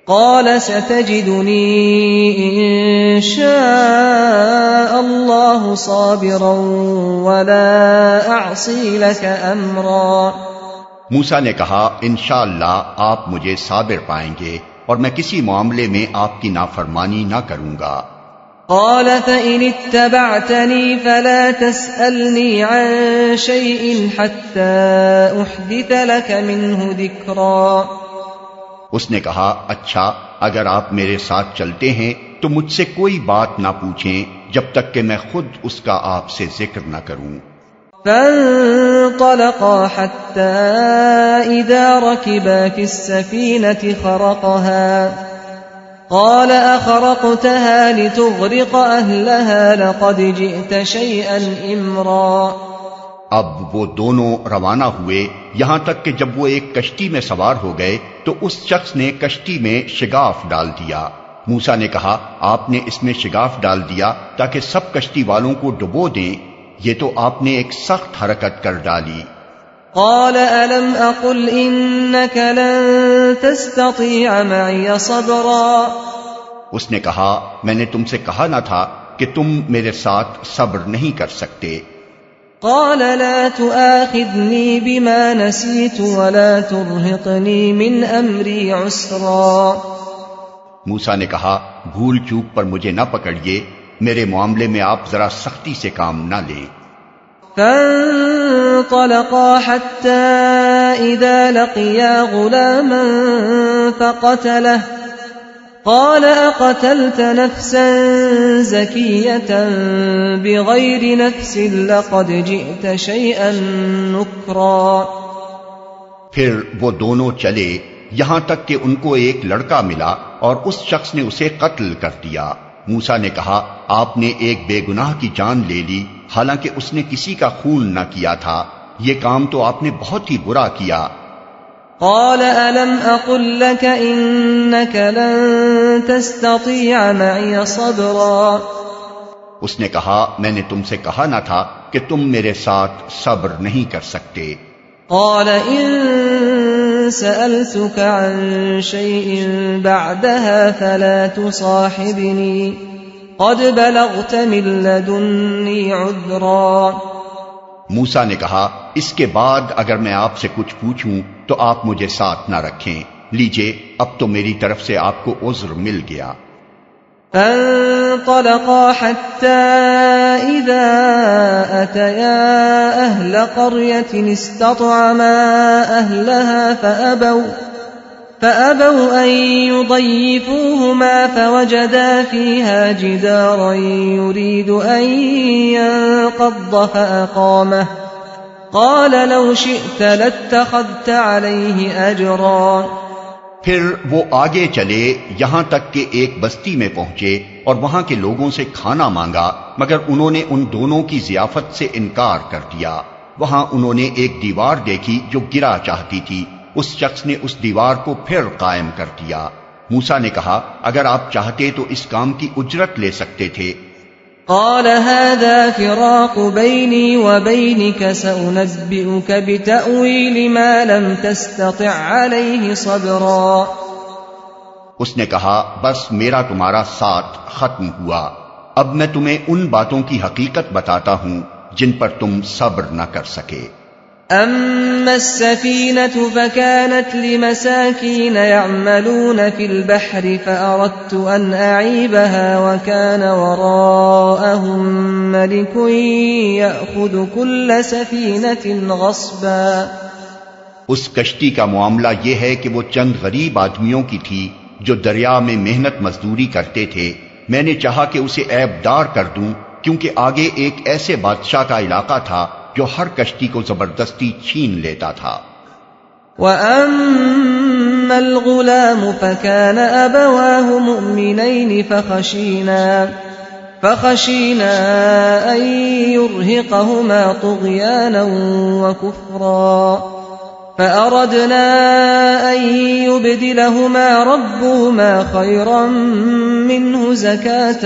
Speaker 1: قال ستجدني إن شاء الله صابرا ولا أعصي لك أمرا۔
Speaker 2: موسیٰ نے کہا، انشاءاللہ آپ مجھے صابر پائیں گے اور میں کسی معاملے میں آپ کی نافرمانی نہ کروں گا۔
Speaker 1: قال فإن اتبعتني فلا تسألني عن شيء حتى أحدث لك منه ذكرا۔
Speaker 2: اس نے کہا، اچھا اگر آپ میرے ساتھ چلتے ہیں تو مجھ سے کوئی بات نہ پوچھیں جب تک کہ میں خود اس کا آپ سے ذکر نہ کروں۔
Speaker 1: فانطلقا حتى إذا ركبا في السفينة خرقها قال أخرقتها لتغرق أهلها لقد جئت شيئا إمرا۔
Speaker 2: اب وہ دونوں روانہ ہوئے یہاں تک کہ جب وہ ایک کشتی میں سوار ہو گئے تو اس شخص نے کشتی میں شگاف ڈال دیا۔ موسیٰ نے کہا، آپ نے اس میں شگاف ڈال دیا تاکہ سب کشتی والوں کو ڈبو دیں، یہ تو آپ نے ایک سخت حرکت کر ڈالی۔
Speaker 1: قال ألم أقل إنك لن تستطيع معي صبرا۔
Speaker 2: اس نے کہا، میں نے تم سے کہا نہ تھا کہ تم میرے ساتھ صبر نہیں کر سکتے۔
Speaker 1: قال لا تؤاخذني بما نسيت ولا ترهقني من أمري عسرا۔
Speaker 2: موسیٰ نے کہا، بھول چوک پر مجھے نہ پکڑیے، میرے معاملے میں آپ ذرا سختی سے کام نہ لیں۔
Speaker 1: فانطلقا حتى إذا لقيا غلاما فقتله قال أقتلت نفسا زكية بغير نفس لقد جئت شيئا نكرا۔
Speaker 2: پھر وہ دونوں چلے یہاں تک کہ ان کو ایک لڑکا ملا اور اس شخص نے اسے قتل کر دیا۔ موسیٰ نے کہا، آپ نے ایک بے گناہ کی جان لے لی حالانکہ اس نے کسی کا خون نہ کیا تھا، یہ کام تو آپ نے بہت ہی برا کیا۔
Speaker 1: قال ألم أقل لك إنك لن تستطيع معي صبرا۔
Speaker 2: اس نے کہا، میں نے تم سے کہا نہ تھا کہ تم میرے ساتھ صبر نہیں کر سکتے۔
Speaker 1: قال إن سألتك عن شيء بعدها فلا تصاحبني قد بلغت من لدني عذرا۔
Speaker 2: موسیٰ نے کہا اس کے بعد اگر میں آپ سے کچھ پوچھوں تو آپ مجھے ساتھ نہ رکھیں، لیجئے اب تو میری طرف سے آپ کو عذر مل گیا۔
Speaker 1: فانطلقا حتى إذا أتيا أهل قرية استطعما أهلها فأبوا أن يضيفوهما فوجدا فيها جدارا يريد أن ينقض فأقامه قال لو شئت لاتخذت عليه أجرا۔
Speaker 2: پھر وہ آگے چلے یہاں تک کہ ایک بستی میں پہنچے اور وہاں کے لوگوں سے کھانا مانگا، مگر انہوں نے ان دونوں کی ضیافت سے انکار کر دیا۔ وہاں انہوں نے ایک دیوار دیکھی جو گرا چاہتی تھی، اس شخص نے اس دیوار کو پھر قائم کر دیا۔ موسیٰ نے کہا اگر آپ چاہتے تو اس کام کی اجرت لے سکتے تھے۔
Speaker 1: قال هذا فراق بيني وبينك سأنبئك بتأويل ما لم تستطع عليه صبرا۔
Speaker 2: اس نے کہا بس میرا تمہارا ساتھ ختم ہوا، اب میں تمہیں ان باتوں کی حقیقت بتاتا ہوں جن پر تم صبر نہ کر سکے۔
Speaker 1: أما السفينة فكانت لمساكين يعملون في البحر فأردت أن أعيبها وكان وراءهم ملك يأخذ كل سفينة غصبا۔
Speaker 2: اس کشتی کا معاملہ یہ ہے کہ وہ چند غریب آدمیوں کی تھی جو دریا میں محنت مزدوری کرتے تھے، میں نے چاہا کہ اسے عیب دار کر دوں کیونکہ آگے ایک ایسے بادشاہ کا علاقہ تھا جو ہر کشتی کو زبردستی چھین لیتا تھا۔
Speaker 1: وَأَمَّا الْغُلَامُ فَكَانَ أَبَوَاهُ مُؤْمِنَيْنِ فَخَشِينَا أَن يُرْهِقَهُمَا طُغْيَانًا وَكُفْرًا فَأَرَدْنَا أَن يُبْدِلَهُمَا رَبُّهُمَا خَيْرًا مِّنْهُ زَكَاةً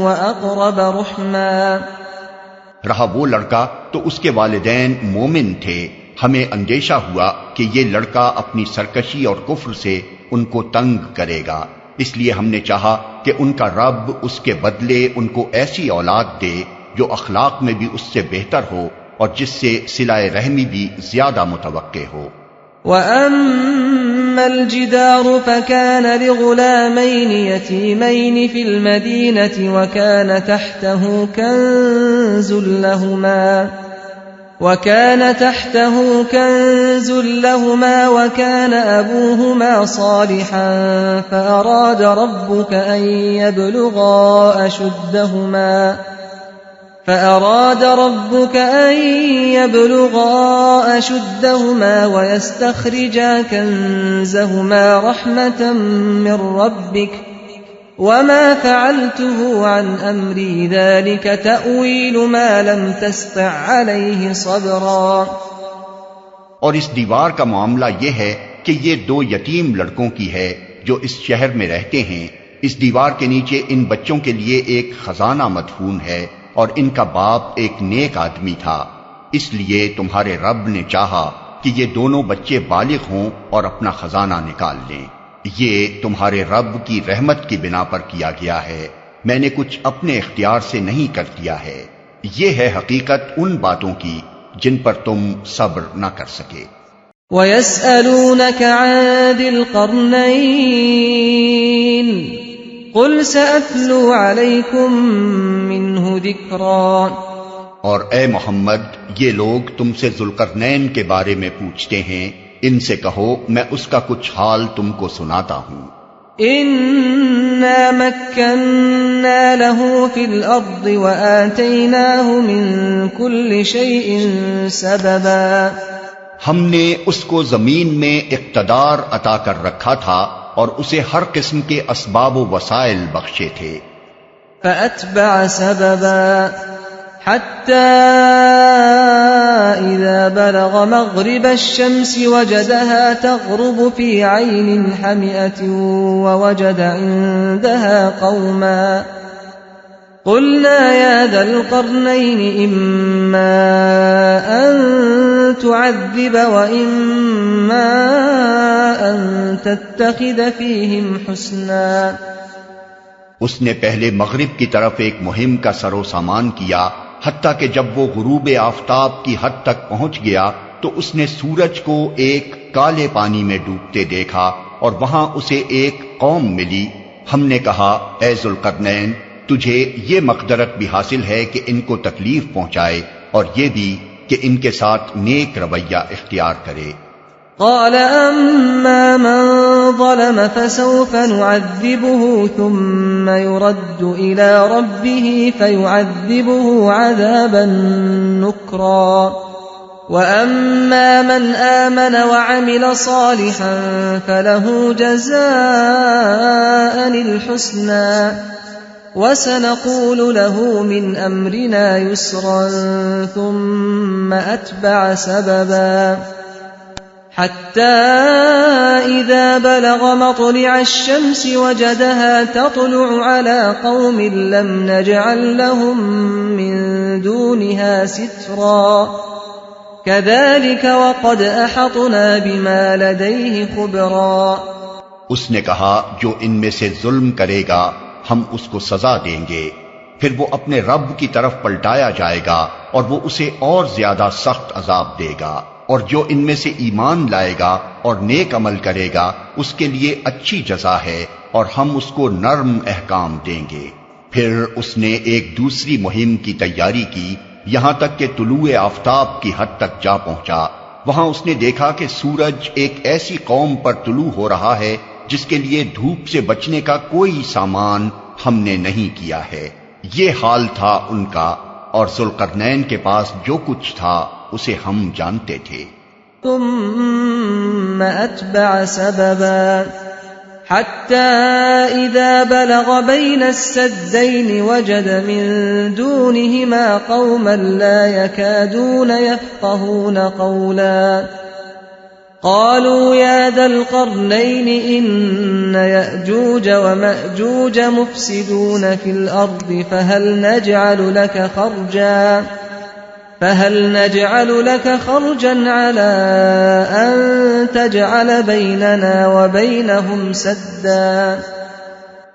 Speaker 1: وَأَقْرَبَ رُحْمًا۔
Speaker 2: رہا وہ لڑکا تو اس کے والدین مومن تھے، ہمیں اندیشہ ہوا کہ یہ لڑکا اپنی سرکشی اور کفر سے ان کو تنگ کرے گا، اس لیے ہم نے چاہا کہ ان کا رب اس کے بدلے ان کو ایسی اولاد دے جو اخلاق میں بھی اس سے بہتر ہو اور جس سے صلہ رحمی بھی زیادہ متوقع ہو۔
Speaker 1: وَأَمَّا الْجِدَارُ فَكَانَ لِغُلَامَيْنِ يَتِيمَيْنِ فِي الْمَدِينَةِ وَكَانَ تَحْتَهُ كَنزٌ لَهُمَا وَكَانَ أَبُوهُمَا صَالِحًا فَأَرَادَ رَبُّكَ أن يبلغا أشدهما ويستخرجا كنزهما رحمة من ربك وما فعلته عن أمري ذلك تأويل ما لم تستطع عليه صبرا۔
Speaker 2: اور اس دیوار کا معاملہ یہ ہے کہ یہ دو یتیم لڑکوں کی ہے جو اس شہر میں رہتے ہیں، اس دیوار کے نیچے ان بچوں کے لیے ایک خزانہ مدفون ہے اور ان کا باپ ایک نیک آدمی تھا، اس لیے تمہارے رب نے چاہا کہ یہ دونوں بچے بالغ ہوں اور اپنا خزانہ نکال لیں۔ یہ تمہارے رب کی رحمت کی بنا پر کیا گیا ہے، میں نے کچھ اپنے اختیار سے نہیں کر دیا ہے، یہ ہے حقیقت ان باتوں کی جن پر تم صبر نہ کر سکے۔
Speaker 1: وَيَسْأَلُونَكَ عَنِ ذِي الْقَرْنَيْنِ قُلْ سَأَتْلُو عَلَيْكُمْ مِنْهُ ذِكْرًا۔
Speaker 2: اور اے محمد یہ لوگ تم سے ذوالقرنین کے بارے میں پوچھتے ہیں، ان سے کہو میں اس کا کچھ حال تم کو سناتا ہوں۔
Speaker 1: إِنَّا مَكَّنَّا لَهُ فِي الْأَرْضِ وَآتَيْنَاهُ مِنْ كُلِّ شَيْءٍ سَبَبًا۔
Speaker 2: ہم نے اس کو زمین میں اقتدار عطا کر رکھا تھا اور اسے ہر قسم کے اسباب و وسائل بخشے تھے۔
Speaker 1: فَأَتْبَعَ سَبَبًا حَتَّى إِذَا بَلَغَ مَغْرِبَ الشَّمْسِ وَجَدَهَا تَغْرُبُ فِي عَيْنٍ حَمِئَةٍ قلنا يا ذا القرنين إما أن تعذب وإما أن تتخذ فيهم حسنا.
Speaker 2: اس نے پہلے مغرب کی طرف ایک مہم کا سر و سامان کیا، حتیٰ کہ جب وہ غروب آفتاب کی حد تک پہنچ گیا تو اس نے سورج کو ایک کالے پانی میں ڈوبتے دیکھا اور وہاں اسے ایک قوم ملی. ہم نے کہا اے ذوالقرنین، تجھے یہ مقدرت بھی حاصل ہے کہ ان کو تکلیف پہنچائے اور یہ بھی کہ ان کے ساتھ نیک رویہ اختیار کرے.
Speaker 1: قال أما من ظلم فسوف نعذبه ثم يرد إلى ربه فيعذبه عذابا نكرا وأما من آمن وعمل صالحا فله جزاء الحسنى وسنقول له من أمرنا يسرا ثم أتبع سببا حتى إذا بلغ مطلع الشمس وجدها تطلع على قوم لم نجعل لهم من دونها سترا كذلك وقد أحطنا بما لديه خبرا.
Speaker 2: اس نے کہا جو ان میں سے ظلم کرے گا ہم اس کو سزا دیں گے، پھر وہ اپنے رب کی طرف پلٹایا جائے گا اور وہ اسے اور زیادہ سخت عذاب دے گا، اور جو ان میں سے ایمان لائے گا اور نیک عمل کرے گا اس کے لیے اچھی جزا ہے اور ہم اس کو نرم احکام دیں گے. پھر اس نے ایک دوسری مہم کی تیاری کی یہاں تک کہ طلوع آفتاب کی حد تک جا پہنچا. وہاں اس نے دیکھا کہ سورج ایک ایسی قوم پر طلوع ہو رہا ہے جس کے لیے دھوپ سے بچنے کا کوئی سامان ہم نے نہیں کیا ہے. یہ حال تھا ان کا، اور ذوالقرنین کے پاس جو کچھ تھا اسے ہم جانتے تھے.
Speaker 1: ثم أتبع سببا حتى إذا بلغ بين السدين وجد من دونهما قوما لا يكادون يفقهون قولا قالوا يا ذا القرنين إن يأجوج ومأجوج مفسدون في الأرض فهل نجعل لك خرجا على أن تجعل بيننا وبينهم سدا.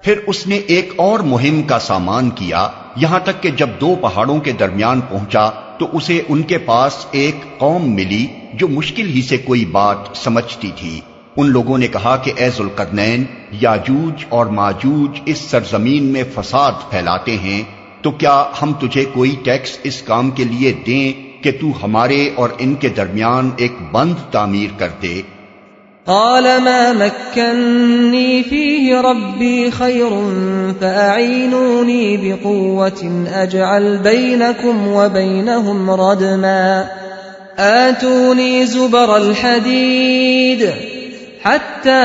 Speaker 2: پھر اس نے ایک اور مہم کا سامان کیا یہاں تک کہ جب دو پہاڑوں کے درمیان پہنچا تو اسے ان کے پاس ایک قوم ملی جو مشکل ہی سے کوئی بات سمجھتی تھی. ان لوگوں نے کہا کہ اے ذوالقرنین، یاجوج اور ماجوج اس سرزمین میں فساد پھیلاتے ہیں، تو کیا ہم تجھے کوئی ٹیکس اس کام کے لیے دیں کہ تو ہمارے اور ان کے درمیان ایک بند تعمیر کر دے.
Speaker 1: قال ما مكنني فيه ربي خير فأعينوني بقوة أجعل بينكم وبينهم ردما آتوني زبر الحديد حتى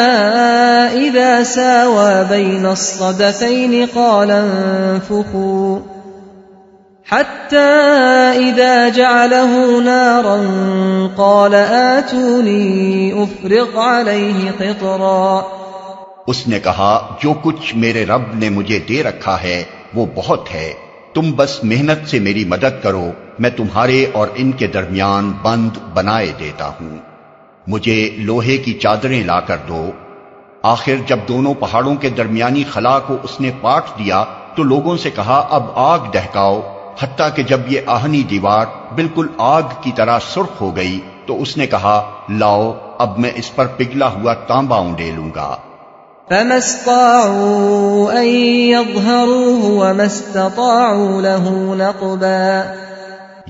Speaker 1: إذا ساوى بين الصدفين قال انفخوا حتى إذا جعله نارا قال آتوني أفرغ عليه قطرا.
Speaker 2: اس نے کہا جو کچھ میرے رب نے مجھے دے رکھا ہے وہ بہت ہے، تم بس محنت سے میری مدد کرو، میں تمہارے اور ان کے درمیان بند بنائے دیتا ہوں. مجھے لوہے کی چادریں لا کر دو. آخر جب دونوں پہاڑوں کے درمیانی خلا کو اس نے پاٹ دیا تو لوگوں سے کہا اب آگ دہکاؤ، حتیٰ کہ جب یہ آہنی دیوار بالکل آگ کی طرح سرخ ہو گئی تو اس نے کہا لاؤ اب میں اس پر پگھلا ہوا تانبا اونڈیلوں گا.
Speaker 1: فما استطاعوا أن يظهروه وما استطاعوا له نقبا.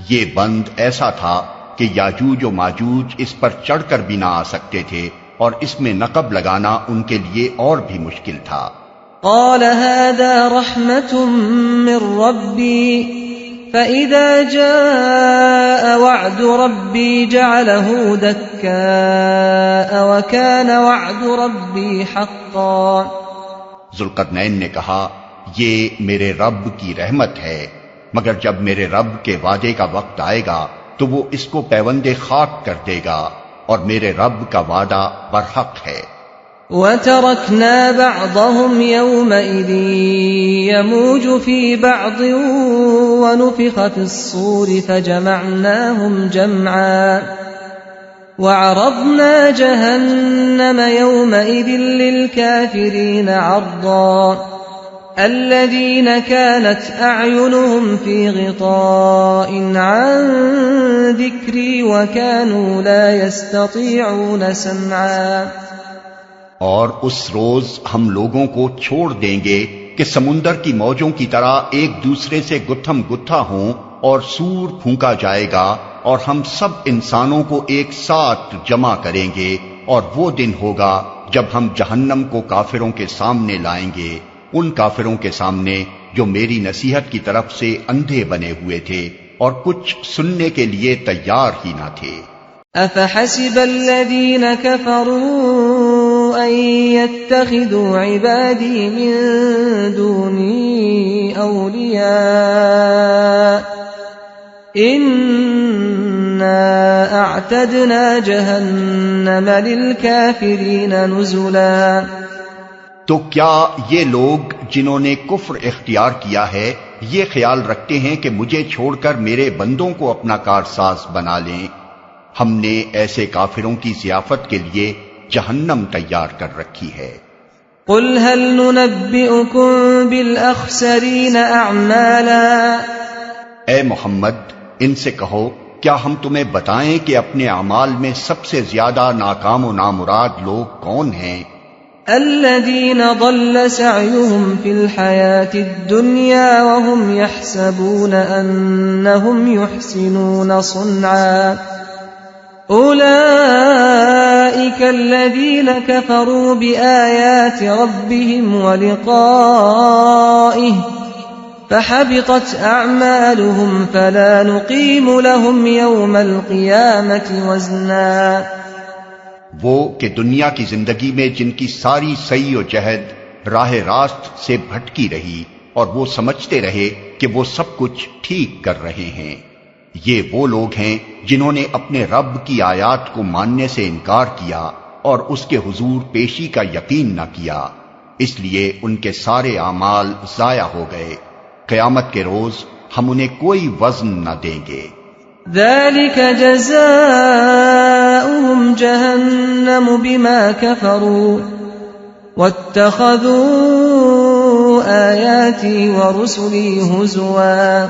Speaker 2: یہ بند ایسا تھا کہ یاجوج و ماجوج اس پر چڑھ کر بھی نہ آ سکتے تھے اور اس میں نقب لگانا ان کے لیے اور بھی مشکل تھا.
Speaker 1: قال هذا رحمة من ربي فإذا جاء وعد ربي جعله دكاء وكان وعد ربي حقا.
Speaker 2: ذوالقرنین نے کہا یہ میرے رب کی رحمت ہے، مگر جب میرے رب کے وعدے کا وقت آئے گا تو وہ اس کو پیوندے خاک کر دے گا، اور میرے رب کا وعدہ برحق ہے.
Speaker 1: وتركنا بعضهم يومئذ يموج في بعض ونفخ في الصور فجمعناهم جمعا وعرضنا جهنم يومئذ للكافرين عرضا الذين كانت أعينهم في غطاء عن ذكري وكانوا لا يستطيعون سمعا۔
Speaker 2: اور اس روز ہم لوگوں کو چھوڑ دیں گے کہ سمندر کی موجوں کی طرح ایک دوسرے سے گتھم گتھا ہوں، اور سور پھونکا جائے گا، اور ہم سب انسانوں کو ایک ساتھ جمع کریں گے، اور وہ دن ہوگا جب ہم جہنم کو کافروں کے سامنے لائیں گے، ان کافروں کے سامنے جو میری نصیحت کی طرف سے اندھے بنے ہوئے تھے اور کچھ سننے کے لیے تیار ہی نہ تھے۔
Speaker 1: أفحسب الذين كفروا أن يتخذوا عبادي من دوني أولياء إنا أعتدنا جهنم للكافرين نزلا۔
Speaker 2: تو کیا یہ لوگ جنہوں نے کفر اختیار کیا ہے یہ خیال رکھتے ہیں کہ مجھے چھوڑ کر میرے بندوں کو اپنا کارساز بنا لیں؟ ہم نے ایسے کافروں کی ضیافت کے لیے جہنم تیار کر رکھی ہے۔
Speaker 1: قل هل ننبئكم بالأخسرين أعمالا،
Speaker 2: اے محمد ان سے کہو کیا ہم تمہیں بتائیں کہ اپنے اعمال میں سب سے زیادہ ناکام و نامراد لوگ کون ہیں؟
Speaker 1: الذين ضل سعيهم في الحياة الدنيا وهم يحسبون أنهم يحسنون صنعا أولئك الذين كفروا بآيات ربهم ولقائه فحبطت أعمالهم فلا نقيم لهم يوم القيامة وزنا۔
Speaker 2: وہ کہ دنیا کی زندگی میں جن کی ساری سعی و جہد راہ راست سے بھٹکی رہی اور وہ سمجھتے رہے کہ وہ سب کچھ ٹھیک کر رہے ہیں، یہ وہ لوگ ہیں جنہوں نے اپنے رب کی آیات کو ماننے سے انکار کیا اور اس کے حضور پیشی کا یقین نہ کیا، اس لیے ان کے سارے اعمال ضائع ہو گئے، قیامت کے روز ہم انہیں کوئی وزن نہ دیں گے۔
Speaker 1: ذلك جزاؤهم جهنم بما كفروا واتخذوا آياتي ورسلي هزوا۔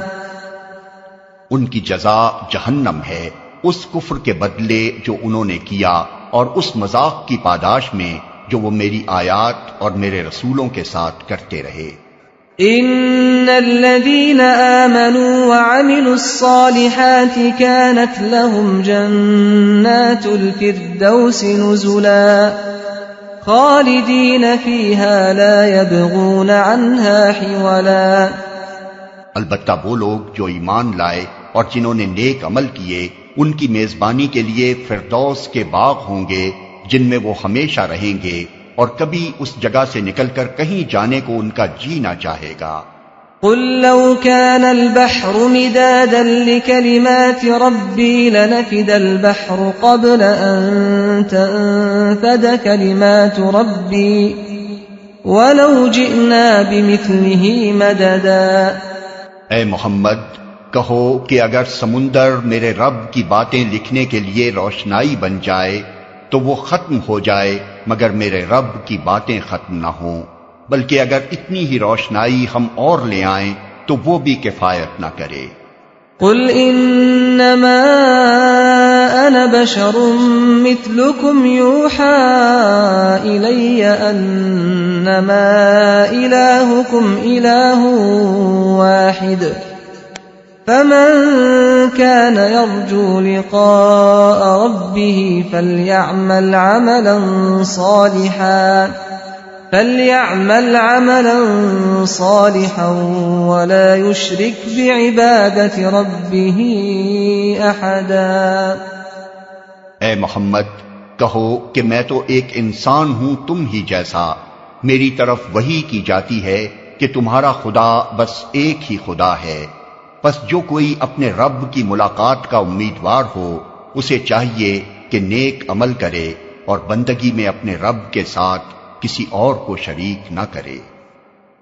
Speaker 2: ان کی جزا جہنم ہے اس کفر کے بدلے جو انہوں نے کیا اور اس مذاق کی پاداش میں جو وہ میری آیات اور میرے رسولوں کے ساتھ کرتے رہے۔
Speaker 1: ان الذين آمنوا وعملوا الصالحات كانت لهم جنات الفردوس نزلا خالدين فيها لا يبغون عنها حولا۔
Speaker 2: البتہ وہ لوگ جو ایمان لائے اور جنہوں نے نیک عمل کیے ان کی میزبانی کے لیے فردوس کے باغ ہوں گے جن میں وہ ہمیشہ رہیں گے اور کبھی اس جگہ سے نکل کر کہیں جانے کو ان کا جی نہ چاہے گا۔
Speaker 1: قل لو كان البحر مدادا لكلمات ربي لنفد البحر قبل أن تنفد كلمات ربي ولو جئنا بمثله مددا۔
Speaker 2: اے محمد کہو کہ اگر سمندر میرے رب کی باتیں لکھنے کے لیے روشنائی بن جائے تو وہ ختم ہو جائے مگر میرے رب کی باتیں ختم نہ ہوں، بلکہ اگر اتنی ہی روشنائی ہم اور لے آئیں تو وہ بھی کفایت نہ کرے۔
Speaker 1: قل انما انا بشر مثلكم يوحى الي انما الهكم اله واحد فمن كان يرجو لقاء ربه فليعمل عملا صالحا ولا يشرك بعبادة ربه أحدا۔
Speaker 2: اے محمد کہو کہ میں تو ایک انسان ہوں تم ہی جیسا، میری طرف وحی کی جاتی ہے کہ تمہارا خدا بس ایک ہی خدا ہے، پس جو کوئی اپنے رب کی ملاقات کا امیدوار ہو اسے چاہیے کہ نیک عمل کرے اور بندگی میں اپنے رب کے ساتھ کسی اور کو شریک نہ کرے۔